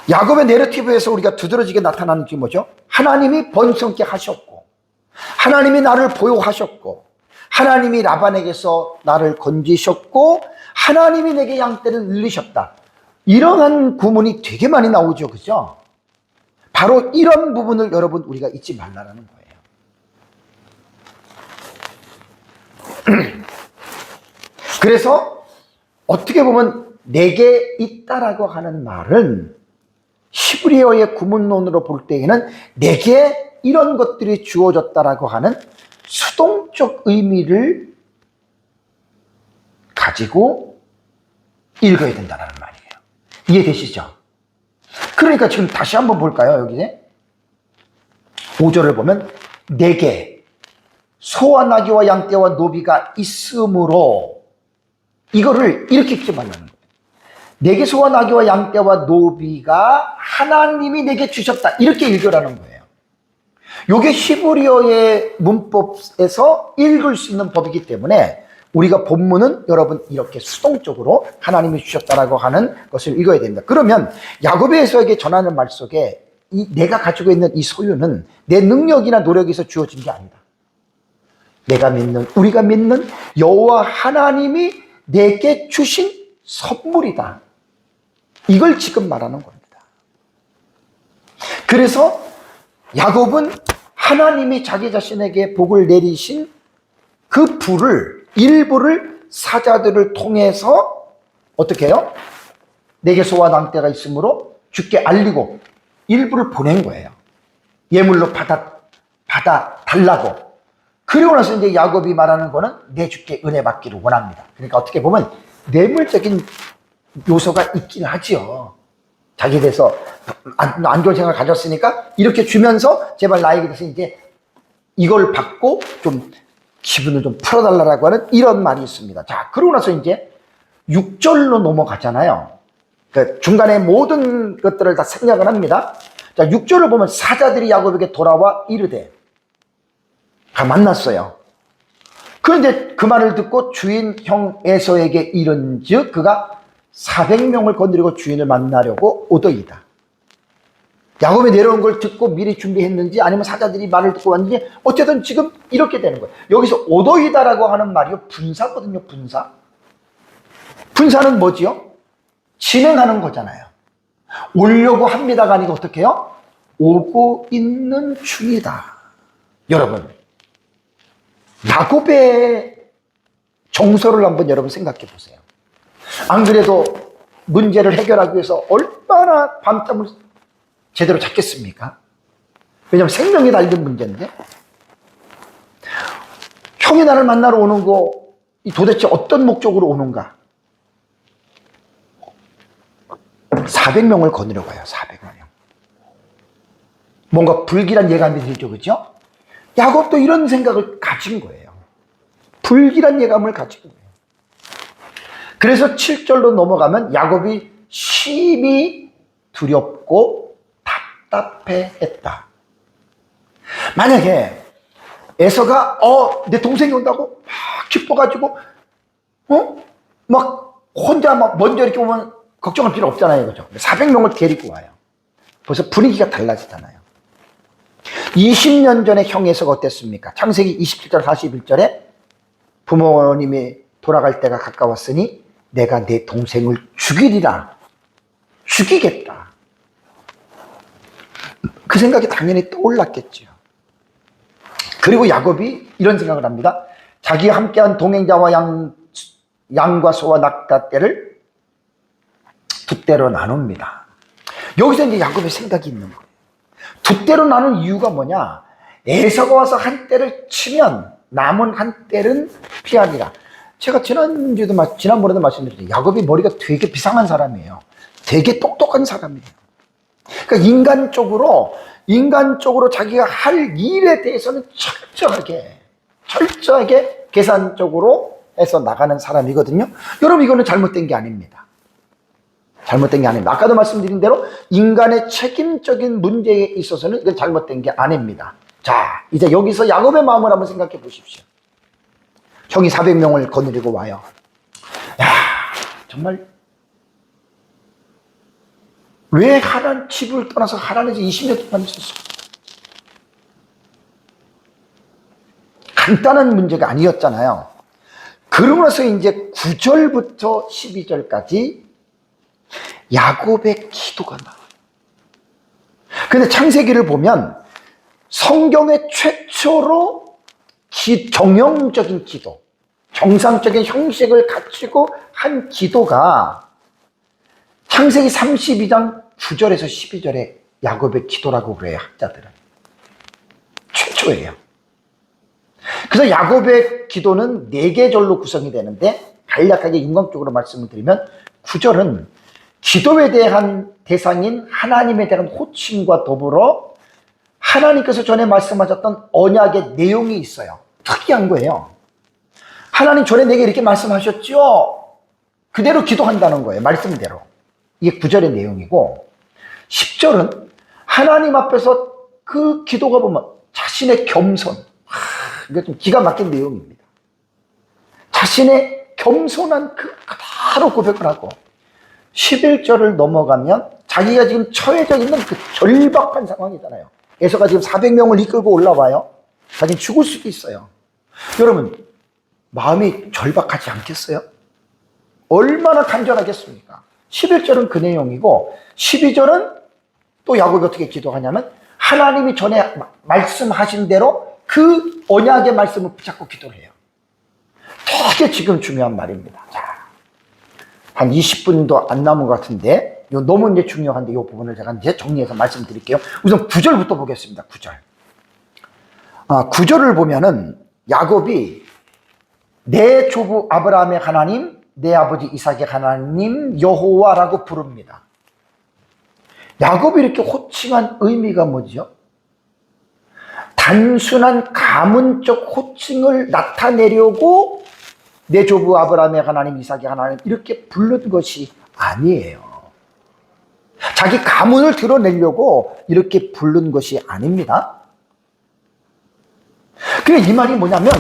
Speaker 1: 야곱의 내러티브에서 우리가 두드러지게 나타나는 게 뭐죠? 하나님이 번성케 하셨고 하나님이 나를 보호하셨고 하나님이 라반에게서 나를 건지셨고 하나님이 내게 양떼를 늘리셨다. 이러한 구문이 되게 많이 나오죠. 그죠? 바로 이런 부분을 여러분 우리가 잊지 말라는 거예요. 그래서 어떻게 보면 내게 있다라고 하는 말은 히브리어의 구문론으로 볼 때에는 내게 이런 것들이 주어졌다라고 하는 수동적 의미를 가지고 읽어야 된다는 말이에요. 이해되시죠? 그러니까 지금 다시 한번 볼까요? 여기 5절을 보면 내게 소와 나귀와 양떼와 노비가 있으므로, 이거를 이렇게 읽지 말라는 거예요. 내게 소와 나귀와 양떼와 노비가 하나님이 내게 주셨다, 이렇게 읽으라는 거예요. 이게 히브리어의 문법에서 읽을 수 있는 법이기 때문에 우리가 본문은 여러분 이렇게 수동적으로 하나님이 주셨다라고 하는 것을 읽어야 됩니다. 그러면 야고보 에서에게 전하는 말 속에 내가 가지고 있는 이 소유는 내 능력이나 노력에서 주어진 게 아니다. 내가 믿는, 우리가 믿는 여호와 하나님이 내게 주신 선물이다. 이걸 지금 말하는 겁니다. 그래서 야곱은 하나님이 자기 자신에게 복을 내리신 그 부를, 일부를 사자들을 통해서 어떻게 해요? 내게 소와 낭떼가 있으므로 주께 알리고 일부를 보낸 거예요. 예물로 받아 달라고. 그리고 나서 이제 야곱이 말하는 거는 내 주께 은혜 받기를 원합니다. 그러니까 어떻게 보면 뇌물적인 요소가 있긴 하지요. 자기에 대해서 안 좋은 생각을 가졌으니까 이렇게 주면서 제발 나에게 대해서 이제 이걸 받고 좀 기분을 좀 풀어달라고 하는 이런 말이 있습니다. 자, 그러고 나서 이제 6절로 넘어가잖아요. 그 중간에 모든 것들을 다 생략을 합니다. 자, 6절을 보면 사자들이 야곱에게 돌아와 이르되, 다 만났어요. 그런데 그 말을 듣고 주인 형 에서에게 이른즉 그가 400명을 거느리고 주인을 만나려고 오더이다. 야곱이 내려온 걸 듣고 미리 준비했는지 아니면 사자들이 말을 듣고 왔는지 어쨌든 지금 이렇게 되는 거예요. 여기서 오더이다라고 하는 말이요, 분사거든요. 분사. 분사는 뭐지요? 진행하는 거잖아요. 오려고 합니다가 아니고 어떻게 해요? 오고 있는 중이다. 여러분, 야곱의 정서를 한번 여러분 생각해 보세요. 안 그래도 문제를 해결하기 위해서 얼마나 밤잠을 제대로 잤겠습니까? 왜냐하면 생명이 달린 문제인데, 형이 나를 만나러 오는 거 도대체 어떤 목적으로 오는가? 400명을 거느려 가요. 400명. 뭔가 불길한 예감이 들죠, 그죠? 야곱도 이런 생각을 가진 거예요. 불길한 예감을 가진 거예요. 그래서 7절로 넘어가면 야곱이 심히 두렵고 답답해했다. 만약에 에서가 내 동생이 온다고 막 기뻐가지고 막 혼자 막 먼저 이렇게 오면 걱정할 필요 없잖아요, 그죠? 400명을 데리고 와요. 벌써 분위기가 달라지잖아요. 20년 전에 형 에서가 어땠습니까? 창세기 27절 41절에 부모님이 돌아갈 때가 가까웠으니 내가 내 동생을 죽이리라. 죽이겠다. 그 생각이 당연히 떠올랐겠죠. 그리고 야곱이 이런 생각을 합니다. 자기와 함께한 동행자와 양과 소와 낙타떼를 두 떼로 나눕니다. 여기서 이제 야곱의 생각이 있는 거예요. 두 떼로 나눈 이유가 뭐냐? 에서가 와서 한 떼를 치면 남은 한 떼는 피하리라. 제가 지난번에도 말씀드렸죠. 야곱이 머리가 되게 비상한 사람이에요. 되게 똑똑한 사람이에요. 그러니까 인간적으로 자기가 할 일에 대해서는 철저하게 계산적으로 해서 나가는 사람이거든요. 여러분, 이거는 잘못된 게 아닙니다. 잘못된 게 아닙니다. 아까도 말씀드린 대로 인간의 책임적인 문제에 있어서는 이건 잘못된 게 아닙니다. 자, 이제 여기서 야곱의 마음을 한번 생각해 보십시오. 형이 400명을 거느리고 와요. 야, 정말 왜 하나님 집을 떠나서 하나님에서 20년 동안 있었어? 간단한 문제가 아니었잖아요. 그러고 나서 이제 9절부터 12절까지 야곱의 기도가 나와요. 근데 창세기를 보면 성경의 최초로 정형적인 기도, 정상적인 형식을 갖추고 한 기도가 창세기 32장 9절에서 12절에 야곱의 기도라고 그래요, 학자들은. 최초예요. 그래서 야곱의 기도는 4개 절로 구성이 되는데, 간략하게 인광적으로 말씀을 드리면 9절은 기도에 대한 대상인 하나님에 대한 호칭과 더불어 하나님께서 전에 말씀하셨던 언약의 내용이 있어요. 특이한 거예요. 하나님 전에 내게 이렇게 말씀하셨죠? 그대로 기도한다는 거예요. 말씀대로. 이게 9절의 내용이고, 10절은 하나님 앞에서 그 기도가 보면 자신의 겸손, 이게 좀 기가 막힌 내용입니다. 자신의 겸손한 그대로 고백을 하고, 11절을 넘어가면 자기가 지금 처해져 있는 그 절박한 상황이잖아요. 에서가 지금 400명을 이끌고 올라와요. 자기는 죽을 수도 있어요. 여러분, 마음이 절박하지 않겠어요? 얼마나 간절하겠습니까? 11절은 그 내용이고, 12절은 또 야곱이 어떻게 기도하냐면 하나님이 전에 말씀하신 대로 그 언약의 말씀을 붙잡고 기도를 해요. 되게 지금 중요한 말입니다. 자, 한 20분도 안 남은 것 같은데, 요 너무 이제 중요한데 이 부분을 제가 이제 정리해서 말씀드릴게요. 우선 9절부터 보겠습니다. 9절. 9절을 보면은 야곱이 내 조부 아브라함의 하나님, 내 아버지 이삭의 하나님 여호와라고 부릅니다. 야곱이 이렇게 호칭한 의미가 뭐죠? 단순한 가문적 호칭을 나타내려고 내 조부 아브라함의 하나님, 이삭의 하나님 이렇게 부른 것이 아니에요. 자기 가문을 드러내려고 이렇게 부른 것이 아닙니다. 그래, 이 말이 뭐냐면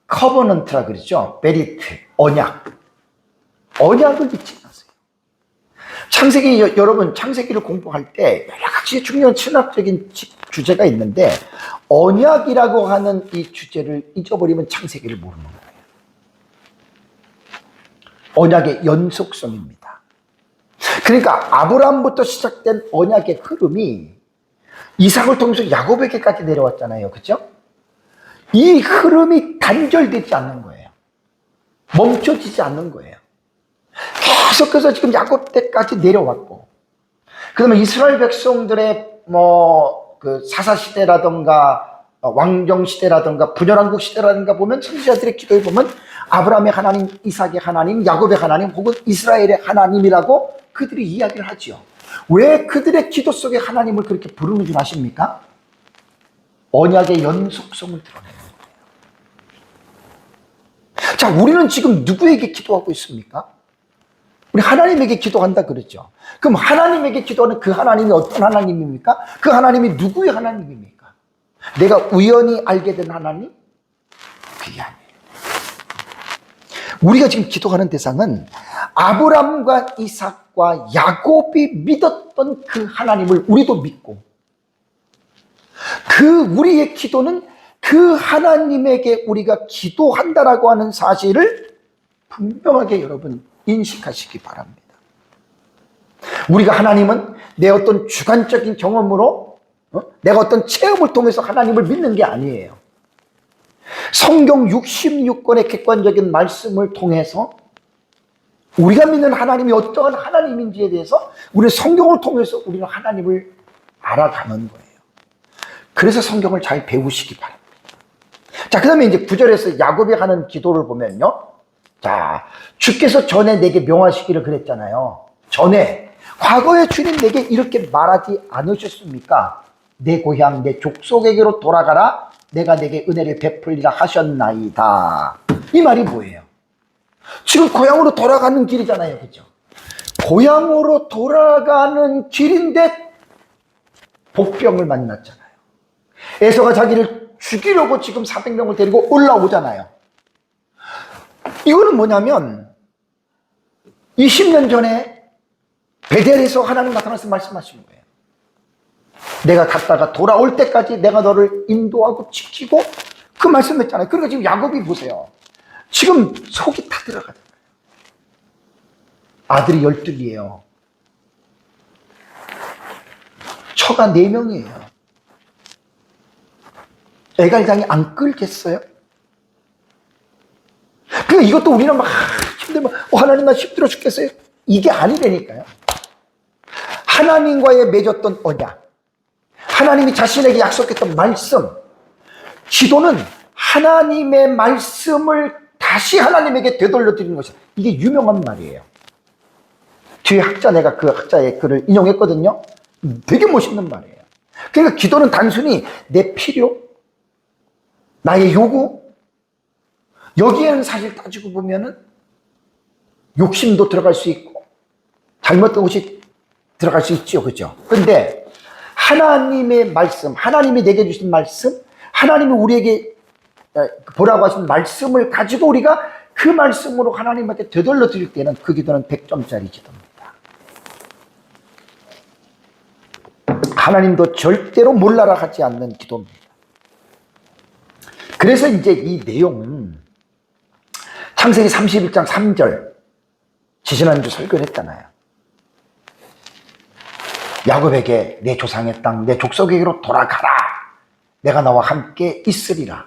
Speaker 1: 커버넌트라 그러죠. 베리트, 언약. 언약을 믿지 마세요. 창세기, 여러분 창세기를 공부할 때 여러 가지 중요한 신학적인 주제가 있는데 언약이라고 하는 이 주제를 잊어버리면 창세기를 모르는 거예요. 언약의 연속성입니다. 그러니까 아브라함부터 시작된 언약의 흐름이 이삭을 통해서 야곱에게까지 내려왔잖아요. 그렇죠? 이 흐름이 단절되지 않는 거예요. 멈춰지지 않는 거예요. 계속해서 지금 야곱 때까지 내려왔고, 그러면 이스라엘 백성들의 그 사사 시대라든가 왕정 시대라든가 분열왕국 시대라든가 보면 선지자들의 기도에 보면 아브라함의 하나님, 이삭의 하나님, 야곱의 하나님 혹은 이스라엘의 하나님이라고 그들이 이야기를 하지요. 왜 그들의 기도 속에 하나님을 그렇게 부르는 줄 아십니까? 언약의 연속성을 드러내는 거예요. 자, 우리는 지금 누구에게 기도하고 있습니까? 우리 하나님에게 기도한다 그랬죠. 그럼 하나님에게 기도하는 그 하나님이 어떤 하나님입니까? 그 하나님이 누구의 하나님입니까? 내가 우연히 알게 된 하나님? 그게 아니에요. 우리가 지금 기도하는 대상은 아브람과 이삭과 야곱이 믿었던 그 하나님을 우리도 믿고, 그 우리의 기도는 그 하나님에게 우리가 기도한다라고 하는 사실을 분명하게 여러분 인식하시기 바랍니다. 우리가 하나님은 내 어떤 주관적인 경험으로 내가 어떤 체험을 통해서 하나님을 믿는 게 아니에요. 성경 66권의 객관적인 말씀을 통해서 우리가 믿는 하나님이 어떠한 하나님인지에 대해서 우리 성경을 통해서 우리는 하나님을 알아가는 거예요. 그래서 성경을 잘 배우시기 바랍니다. 자, 그 다음에 이제 9절에서 야곱이 하는 기도를 보면요. 자, 주께서 전에 내게 명하시기를 그랬잖아요. 전에, 과거에 주님 내게 이렇게 말하지 않으셨습니까? 내 고향, 내 족속에게로 돌아가라. 내가 내게 은혜를 베풀리라 하셨나이다. 이 말이 뭐예요? 지금 고향으로 돌아가는 길이잖아요. 그죠? 고향으로 돌아가는 길인데 복병을 만났잖아요. 에서가 자기를 죽이려고 지금 400명을 데리고 올라오잖아요. 이거는 뭐냐면 20년 전에 베델에서 하나님 나타나서 말씀하신 거예요. 내가 갔다가 돌아올 때까지 내가 너를 인도하고 지키고, 그 말씀했잖아요. 그러니까 지금 야곱이 보세요. 지금 속이 다 들어가잖아요. 아들이 12이에요. 처가 4명이에요. 애갈당이 안 끌겠어요? 그러니까 이것도 우리는 막 힘들면 하나님 나 힘들어 죽겠어요. 이게 아니라니까요. 하나님과의 맺었던 언약, 하나님이 자신에게 약속했던 말씀, 기도는 하나님의 말씀을 다시 하나님에게 되돌려 드리는 것이에요. 이게 유명한 말이에요. 뒤에 내가 그 학자의 글을 인용했거든요. 되게 멋있는 말이에요. 그러니까 기도는 단순히 내 필요, 나의 요구, 여기에는 사실 따지고 보면은 욕심도 들어갈 수 있고 잘못된 것이 들어갈 수 있죠. 그죠? 그런데 하나님의 말씀, 하나님이 내게 주신 말씀, 하나님이 우리에게 보라고 하신 말씀을 가지고 우리가 그 말씀으로 하나님한테 되돌려 드릴 때는 그 기도는 100점짜리 기도입니다. 하나님도 절대로 몰라라 하지 않는 기도입니다. 그래서 이제 이 내용은 창세기 31장 3절 지지난주 설교를 했잖아요. 야곱에게 내 조상의 땅, 내 족속에게로 돌아가라. 내가 나와 함께 있으리라.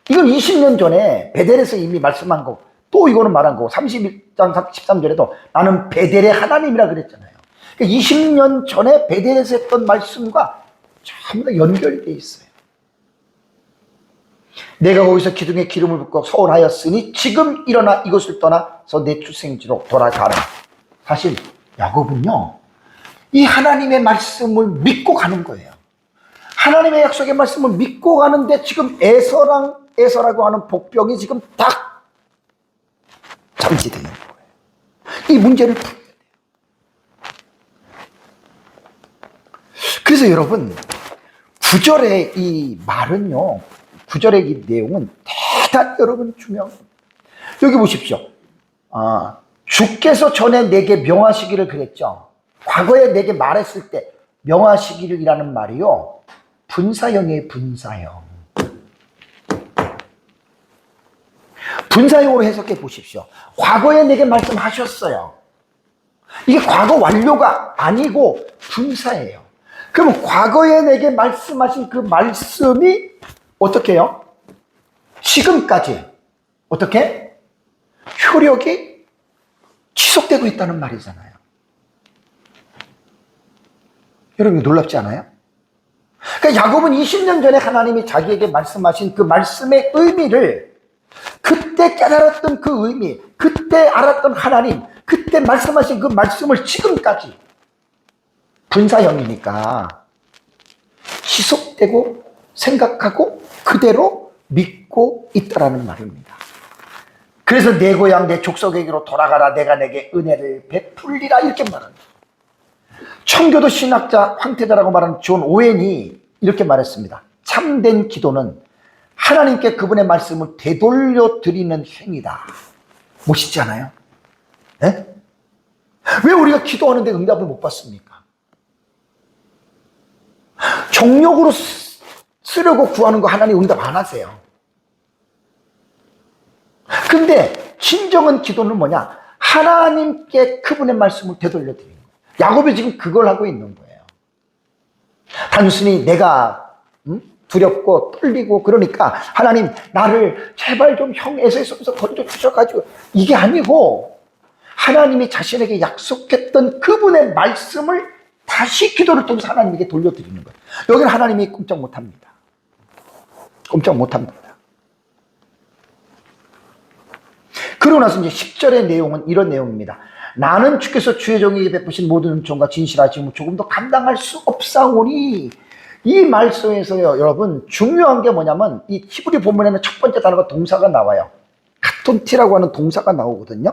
Speaker 1: 이건 20년 전에 베델에서 이미 말씀한 거고, 또 이거는 말한 거고, 31장 13절에도 나는 베델의 하나님이라 그랬잖아요. 그러니까 20년 전에 베델에서 했던 말씀과 전부 다 연결되어 있어요. 내가 거기서 기둥에 기름을 붓고 서원하였으니 지금 일어나 이곳을 떠나서 내 출생지로 돌아가라. 사실 야곱은요, 이 하나님의 말씀을 믿고 가는 거예요. 하나님의 약속의 말씀을 믿고 가는데 지금 에서라고 하는 복병이 지금 딱 잠시되는 거예요. 이 문제를 풀어야 돼요. 그래서 여러분, 9절의 이 말은요, 9절의 이 내용은 대단히 여러분 중요합니다. 여기 보십시오. 주께서 전에 내게 명하시기를 그랬죠. 과거에 내게 말했을 때 명하시기를이라는 말이요, 분사형이에요. 분사형으로 해석해 보십시오. 과거에 내게 말씀하셨어요. 이게 과거 완료가 아니고 분사예요. 그럼 과거에 내게 말씀하신 그 말씀이 어떻게 해요? 지금까지 어떻게? 효력이 지속되고 있다는 말이잖아요. 여러분 놀랍지 않아요? 그러니까 야곱은 20년 전에 하나님이 자기에게 말씀하신 그 말씀의 의미를, 그때 깨달았던 그 의미, 그때 알았던 하나님, 그때 말씀하신 그 말씀을 지금까지, 분사형이니까 지속되고 생각하고 그대로 믿고 있다라는 말입니다. 그래서 내 고향 내 족속에게로 돌아가라. 내가 내게 은혜를 베풀리라. 이렇게 말합니다. 청교도 신학자 황태자라고 말하는 존 오웬이 이렇게 말했습니다. 참된 기도는 하나님께 그분의 말씀을 되돌려 드리는 행위다. 멋있지 않아요? 네? 왜 우리가 기도하는데 응답을 못 받습니까? 정욕으로 쓰려고 구하는 거 하나님 응답 안 하세요. 근데 진정한 기도는 뭐냐? 하나님께 그분의 말씀을 되돌려 드리는 거예요. 야곱이 지금 그걸 하고 있는 거예요. 단순히 내가 두렵고 떨리고 그러니까 하나님 나를 제발 좀 형 에서에서 건져 주셔가지고, 이게 아니고 하나님이 자신에게 약속했던 그분의 말씀을 다시 기도를 통해서 하나님에게 돌려드리는 거예요. 여기는 하나님이 꼼짝 못합니다. 꼼짝 못합니다. 그러고 나서 이제 10절의 내용은 이런 내용입니다. 나는 주께서 주의 종에게 베푸신 모든 은총과 진실하심을 조금도 감당할 수 없사오니. 이 말씀에서요, 여러분 중요한 게 뭐냐면 이 히브리 본문에는 첫 번째 단어가 동사가 나와요. 카톤티라고 하는 동사가 나오거든요.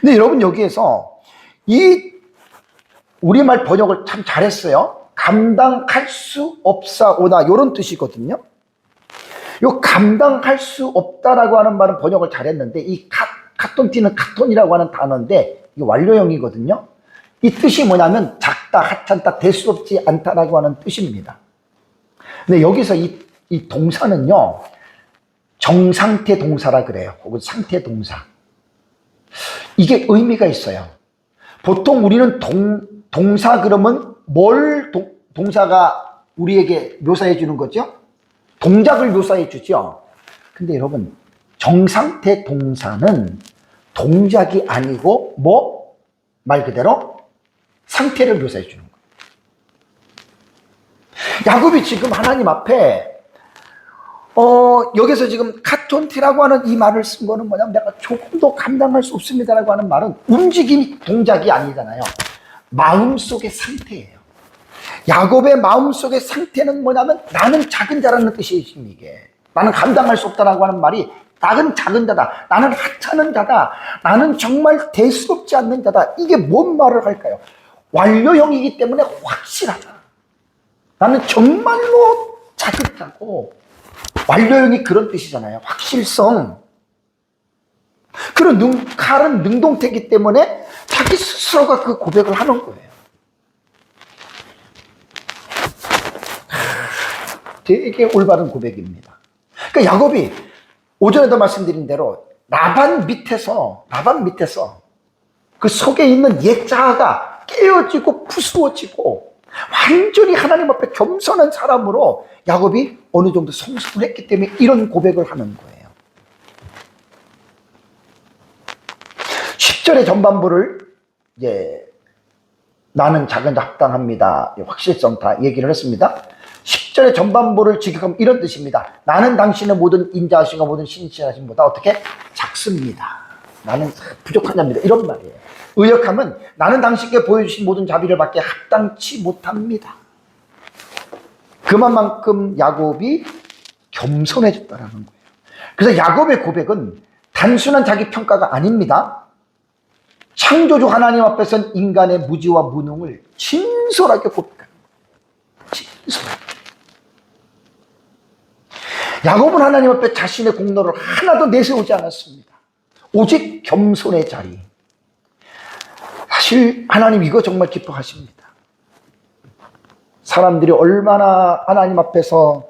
Speaker 1: 근데 여러분 여기에서 이 우리말 번역을 참 잘했어요. 감당할 수 없사오나, 이런 뜻이거든요. 요 감당할 수 없다라고 하는 말은 번역을 잘했는데, 이 카톤티는 카톤이라고 하는 단어인데 이게 완료형이거든요. 이 뜻이 뭐냐면 작다, 하찮다, 될 수 없지 않다라고 하는 뜻입니다. 근데 여기서 이 동사는요, 정상태 동사라 그래요. 혹은 상태 동사. 이게 의미가 있어요. 보통 우리는 동사 그러면 뭘 동사가 우리에게 묘사해 주는 거죠? 동작을 묘사해 주죠. 근데 여러분, 정상태 동사는 동작이 아니고 말 그대로 상태를 묘사해 주는 거예요. 야곱이 지금 하나님 앞에 여기서 지금 카톤티라고 하는 이 말을 쓴 거는 뭐냐면 내가 조금도 감당할 수 없습니다라고 하는 말은 움직임, 동작이 아니잖아요. 마음속의 상태예요. 야곱의 마음속의 상태는 뭐냐면 나는 작은 자라는 뜻이에요. 지금 이게 나는 감당할 수 없다라고 하는 말이 나는 작은 자다, 나는 하찮은 자다, 나는 정말 대수롭지 않는 자다. 이게 뭔 말을 할까요? 완료형이기 때문에 확실하다. 나는 정말로 작은 자고, 완료형이 그런 뜻이잖아요. 확실성. 그런 칼은 능동태이기 때문에 자기 스스로가 그 고백을 하는 거예요. 되게 올바른 고백입니다. 그러니까 야곱이 오전에도 말씀드린 대로 라반 밑에서 그 속에 있는 옛 자아가 깨어지고 부수어지고 완전히 하나님 앞에 겸손한 사람으로 야곱이 어느 정도 성숙을 했기 때문에 이런 고백을 하는 거예요. 10절의 전반부를 이제 나는 작은 자 합당합니다. 확실성 다 얘기를 했습니다. 10절의 전반부를 지금 이런 뜻입니다. 나는 당신의 모든 인자하심과 모든 신실하심보다 어떻게? 작습니다. 나는 부족한 자입니다. 이런 말이에요. 의역하면 나는 당신께 보여주신 모든 자비를 받기에 합당치 못합니다. 그만큼 야곱이 겸손해졌다는 거예요. 그래서 야곱의 고백은 단순한 자기 평가가 아닙니다. 창조주 하나님 앞에서는 인간의 무지와 무능을 진솔하게 고백하는 거예요. 진솔하게. 야곱은 하나님 앞에 자신의 공로를 하나도 내세우지 않았습니다. 오직 겸손의 자리. 사실 하나님 이거 정말 기뻐하십니다. 사람들이 얼마나 하나님 앞에서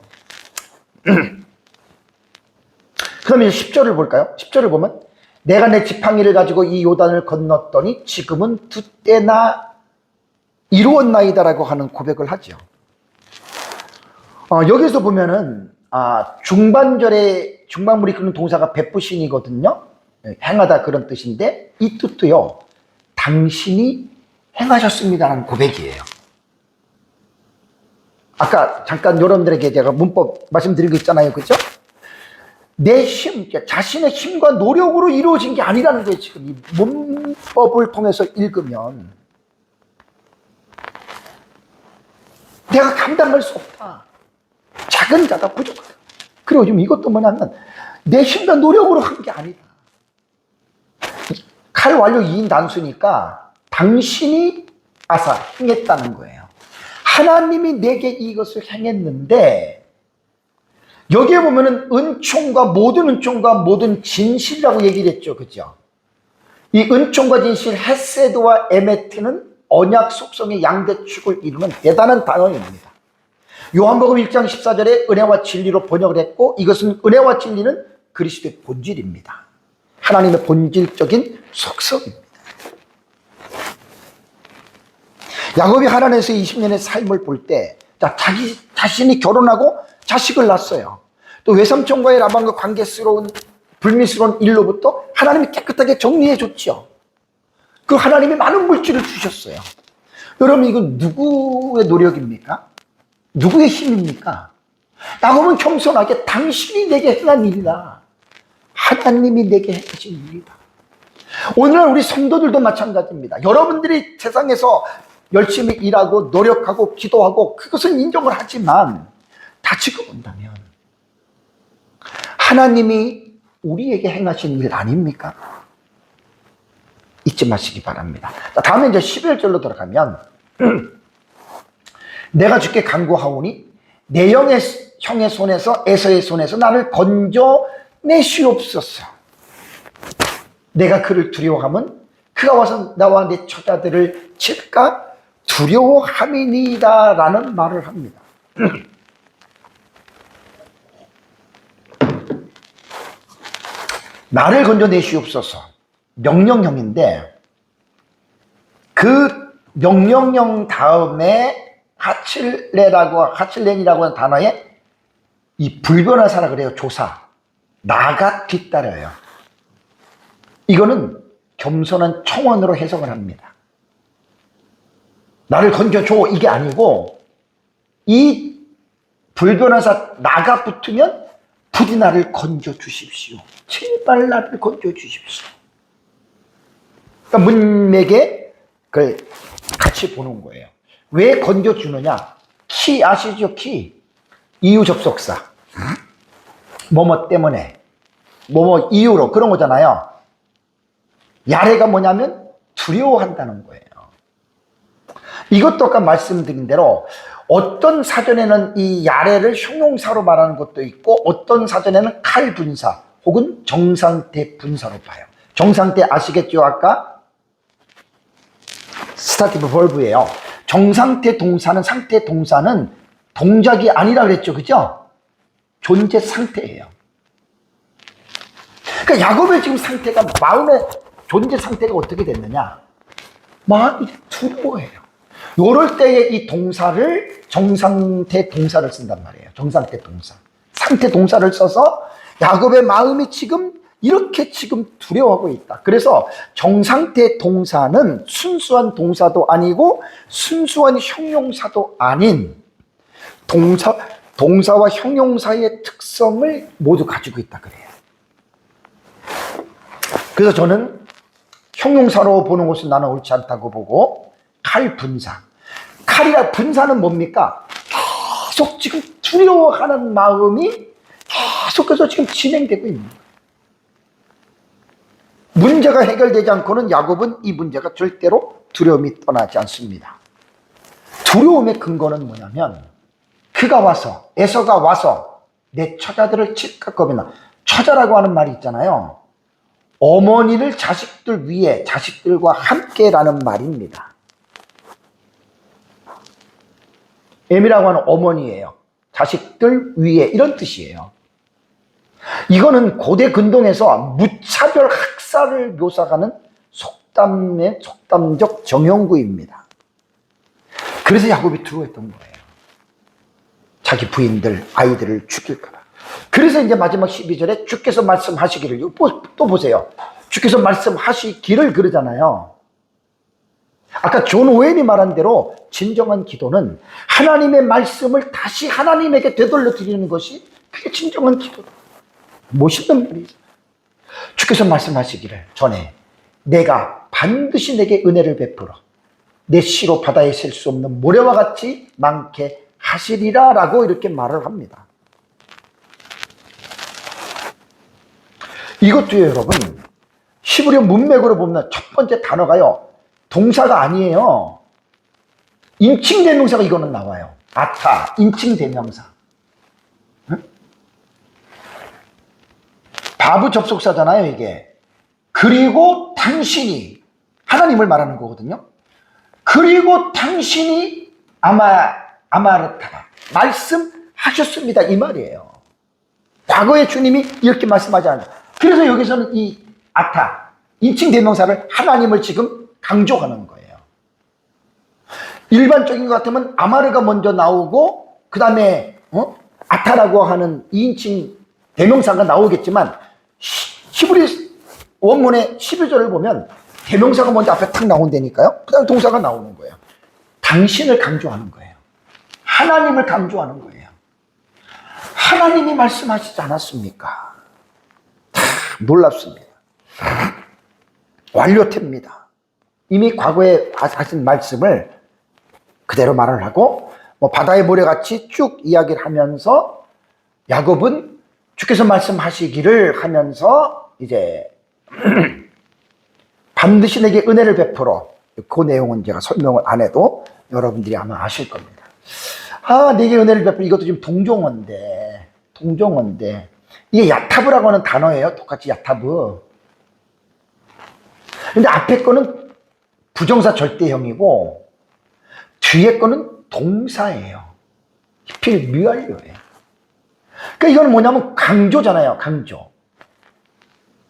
Speaker 1: 그 다음에 10절을 볼까요? 10절을 보면 내가 내 지팡이를 가지고 이 요단을 건넜더니 지금은 두 때나 이루었나이다라고 하는 고백을 하죠. 여기서 보면은 중반절에 중반물이 그런 동사가 베푸신이거든요. 행하다 그런 뜻인데 이 뜻도요. 당신이 행하셨습니다라는 고백이에요. 아까 잠깐 여러분들에게 제가 문법 말씀드린 거 있잖아요. 그죠? 내 힘, 자신의 힘과 노력으로 이루어진 게 아니라는 거예요. 지금 이 문법을 통해서 읽으면 내가 감당할 수 없다. 작은 자다, 부족하다. 그리고 지금 이것도 뭐냐면 내 힘과 노력으로 한 게 아니다. 칼 완료 2인 단수니까 당신이 행했다는 거예요. 하나님이 내게 이것을 행했는데 여기에 보면은 은총과 모든 진실이라고 얘기를 했죠. 그죠? 이 은총과 진실, 헤세드와 에메트는 언약 속성의 양대축을 이루는 대단한 단어입니다. 요한복음 1장 14절에 은혜와 진리로 번역을 했고 이것은 은혜와 진리는 그리스도의 본질입니다. 하나님의 본질적인 속성입니다. 야곱이 하나님에서 20년의 삶을 볼 때 자신이 결혼하고 자식을 낳았어요. 또 외삼촌과의 라반과 관계스러운 불미스러운 일로부터 하나님이 깨끗하게 정리해 줬죠. 그 하나님이 많은 물질을 주셨어요. 여러분 이건 누구의 노력입니까? 누구의 힘입니까? 야곱은 겸손하게 당신이 내게 행한 일이다. 하나님이 내게 행하신 일이다. 오늘날 우리 성도들도 마찬가지입니다. 여러분들이 세상에서 열심히 일하고 노력하고 기도하고 그것은 인정을 하지만 다치고 본다면 하나님이 우리에게 행하신 일 아닙니까? 잊지 마시기 바랍니다. 다음에 이제 11절로 들어가면 내가 주께 간구하오니 내 형의 손에서 에서의 손에서 나를 건져내시옵소서. 내가 그를 두려워하면 그가 와서 나와 내 처자들을 칠까 두려워함이니이다 라는 말을 합니다. 나를 건져내시옵소서. 명령형인데 그 명령형 다음에 하칠렌이라고 하는 단어에 이 불변화사라 그래요. 조사. 나가 뒤따라요. 이거는 겸손한 청원으로 해석을 합니다. 나를 건져줘 이게 아니고 이 불변호사 나가 붙으면 부디 나를 건져주십시오. 제발 나를 건져주십시오. 그러니까 문맥에 그걸 같이 보는 거예요. 왜 건져주느냐? 키 아시죠? 키. 이유 접속사. 뭐뭐 때문에. 뭐뭐 이유로 그런 거잖아요. 야레가 뭐냐면 두려워한다는 거예요. 이것도 아까 말씀드린 대로 어떤 사전에는 이 야레를 형용사로 말하는 것도 있고 어떤 사전에는 칼분사 혹은 정상태 분사로 봐요. 정상태 아시겠죠? 아까 스타티브 벌브예요. 정상태 동사는 상태 동사는 동작이 아니라 그랬죠. 그죠? 존재 상태예요. 그러니까 야곱의 지금 상태가 마음의 존재 상태가 어떻게 됐느냐? 마음이 두려워해요. 요럴 때에 이 동사를 정상태 동사를 쓴단 말이에요. 정상태 동사. 상태 동사를 써서 야곱의 마음이 지금 이렇게 지금 두려워하고 있다. 그래서 정상태 동사는 순수한 동사도 아니고 순수한 형용사도 아닌 동사와 형용사의 특성을 모두 가지고 있다 그래요. 그래서 저는 형용사로 보는 것은 나는 옳지 않다고 보고 칼분사. 칼이라 분사는 뭡니까? 계속 지금 두려워하는 마음이 계속해서 지금 진행되고 있는 거예요. 문제가 해결되지 않고는 야곱은 이 문제가 절대로 두려움이 떠나지 않습니다. 두려움의 근거는 뭐냐면 그가 와서 에서가 와서 내 처자들을 칠까 겁이나. 처자라고 하는 말이 있잖아요. 어머니를 자식들 위에 자식들과 함께라는 말입니다. M이라고 하는 어머니예요. 자식들 위에 이런 뜻이에요. 이거는 고대 근동에서 무차별 학살을 묘사하는 속담적 정형구입니다. 그래서 야곱이 두려워했던 거예요. 자기 부인들, 아이들을 죽일까 봐. 그래서 이제 마지막 12절에 주께서 말씀하시기를, 또 보세요. 주께서 말씀하시기를 그러잖아요. 아까 존 오웬이 말한 대로 진정한 기도는 하나님의 말씀을 다시 하나님에게 되돌려 드리는 것이 그게 진정한 기도다. 멋있는 말이죠. 주께서 말씀하시기를 전에 내가 반드시 내게 은혜를 베풀어 내 시로 바다에 셀 수 없는 모래와 같이 많게 하시리라 라고 이렇게 말을 합니다. 이것도요 여러분, 히브리 문맥으로 보면 첫 번째 단어가요 동사가 아니에요. 인칭대명사가 이거는 나와요. 아타, 인칭대명사. 응? 바브 접속사잖아요 이게. 그리고 당신이 하나님을 말하는 거거든요. 그리고 당신이 아마르타다 말씀하셨습니다 이 말이에요. 과거에 주님이 이렇게 말씀하지 않아요. 그래서 여기서는 이 아타 인칭대명사를 하나님을 지금 강조하는 거예요. 일반적인 것 같으면 아마르가 먼저 나오고 그 다음에 아타라고 하는 2인칭 대명사가 나오겠지만 히브리 원문의 11절을 보면 대명사가 먼저 앞에 탁 나온다니까요. 그 다음에 동사가 나오는 거예요. 당신을 강조하는 거예요. 하나님을 강조하는 거예요. 하나님이 말씀하시지 않았습니까? 놀랍습니다. 완료태입니다. 이미 과거에 하신 말씀을 그대로 말을 하고 바다의 모래같이 쭉 이야기를 하면서 야곱은 주께서 말씀하시기를 하면서 이제 반드시 내게 은혜를 베풀어. 그 내용은 제가 설명을 안 해도 여러분들이 아마 아실 겁니다. 내게 은혜를 베풀어. 이것도 지금 동종어인데 이게 야타브라고 하는 단어예요. 똑같이 야타브. 근데 앞에 거는 부정사 절대형이고 뒤에 거는 동사예요. 히필 뮤알료예요. 그러니까 이건 뭐냐면 강조잖아요. 강조.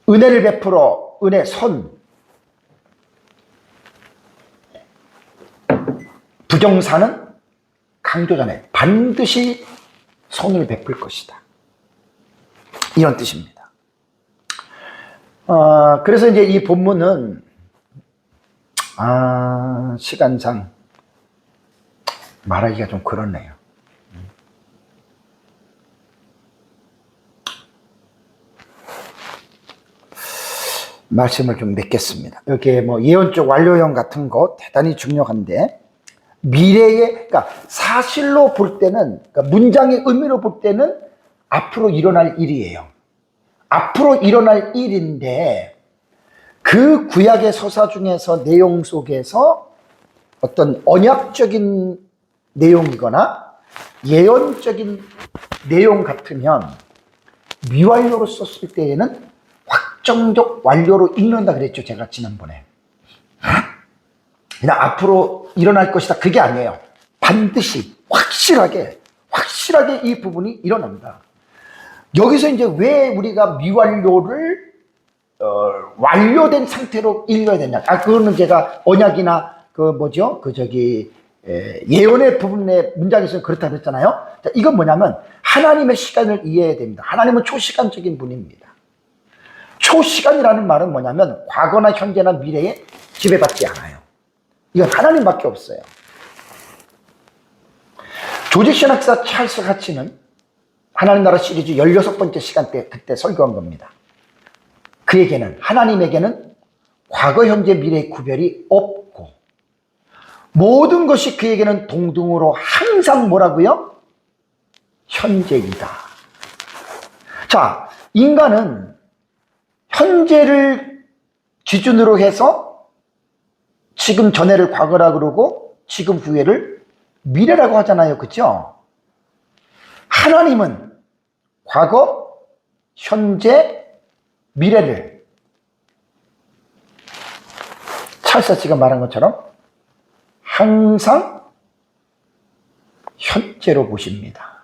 Speaker 1: 은혜를 베풀어. 은혜 선. 부정사는 강조잖아요. 반드시 선을 베풀 것이다. 이런 뜻입니다. 그래서 이제 이 본문은 시간상 말하기가 좀 그렇네요. 말씀을 좀 맺겠습니다. 이렇게 뭐 예언적 완료형 같은 거 대단히 중요한데, 미래의, 그러니까 사실로 볼 때는, 그러니까 문장의 의미로 볼 때는 앞으로 일어날 일이에요. 앞으로 일어날 일인데, 그 구약의 서사 중에서 내용 속에서 어떤 언약적인 내용이거나 예언적인 내용 같으면 미완료로 썼을 때에는 확정적 완료로 읽는다 그랬죠, 제가 지난번에. 그냥 앞으로 일어날 것이다, 그게 아니에요. 반드시 확실하게 이 부분이 일어납니다. 여기서 이제 왜 우리가 미완료를 완료된 상태로 읽어야 되냐? 그거는 제가 언약이나 예언의 부분의 문장에서 그렇다 그랬잖아요. 자, 이건 뭐냐면 하나님의 시간을 이해해야 됩니다. 하나님은 초시간적인 분입니다. 초시간이라는 말은 뭐냐면 과거나 현재나 미래에 지배받지 않아요. 이건 하나님밖에 없어요. 조직신학사 찰스 하치는 하나님 나라 시리즈 16번째 시간 때 그때 설교한 겁니다. 그에게는, 하나님에게는 과거, 현재, 미래의 구별이 없고 모든 것이 그에게는 동등으로 항상 뭐라고요? 현재이다. 자, 인간은 현재를 기준으로 해서 지금 전에를 과거라 그러고 지금 후에를 미래라고 하잖아요. 그렇죠? 하나님은 과거, 현재, 미래를 찰스 씨가 말한 것처럼 항상 현재로 보십니다.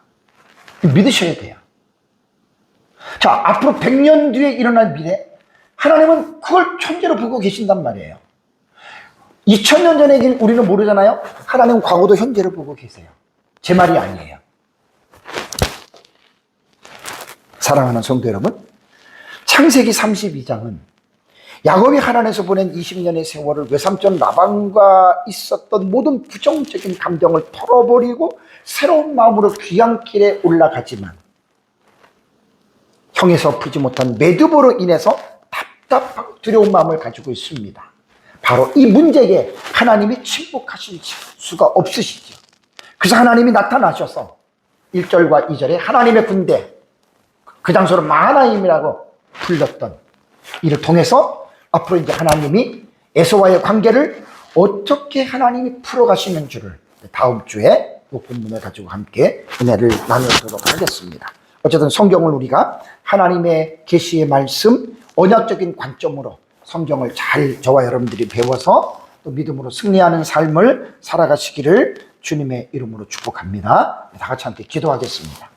Speaker 1: 믿으셔야 돼요. 자, 앞으로 100년 뒤에 일어날 미래, 하나님은 그걸 현재로 보고 계신단 말이에요. 2000년 전의 길 우리는 모르잖아요. 하나님은 과거도 현재로 보고 계세요. 제 말이 아니에요. 사랑하는 성도 여러분, 창세기 32장은 야곱이 하나님에서 보낸 20년의 세월을 외삼촌 라반과 있었던 모든 부정적인 감정을 털어버리고 새로운 마음으로 귀향길에 올라가지만 형에서 풀지 못한 매듭으로 인해서 답답하고 두려운 마음을 가지고 있습니다. 바로 이 문제에 하나님이 침묵하실 수가 없으시죠. 그래서 하나님이 나타나셔서 1절과 2절에 하나님의 군대, 그 장소를 마하나임이라고 불렀던 이를 통해서 앞으로 이제 하나님이 에서와의 관계를 어떻게 하나님이 풀어가시는 줄을 다음 주에 이 본문을 가지고 함께 은혜를 나누도록 하겠습니다. 어쨌든 성경을 우리가 하나님의 계시의 말씀, 언약적인 관점으로 성경을 잘 저와 여러분들이 배워서 또 믿음으로 승리하는 삶을 살아가시기를 주님의 이름으로 축복합니다. 다 같이 함께 기도하겠습니다.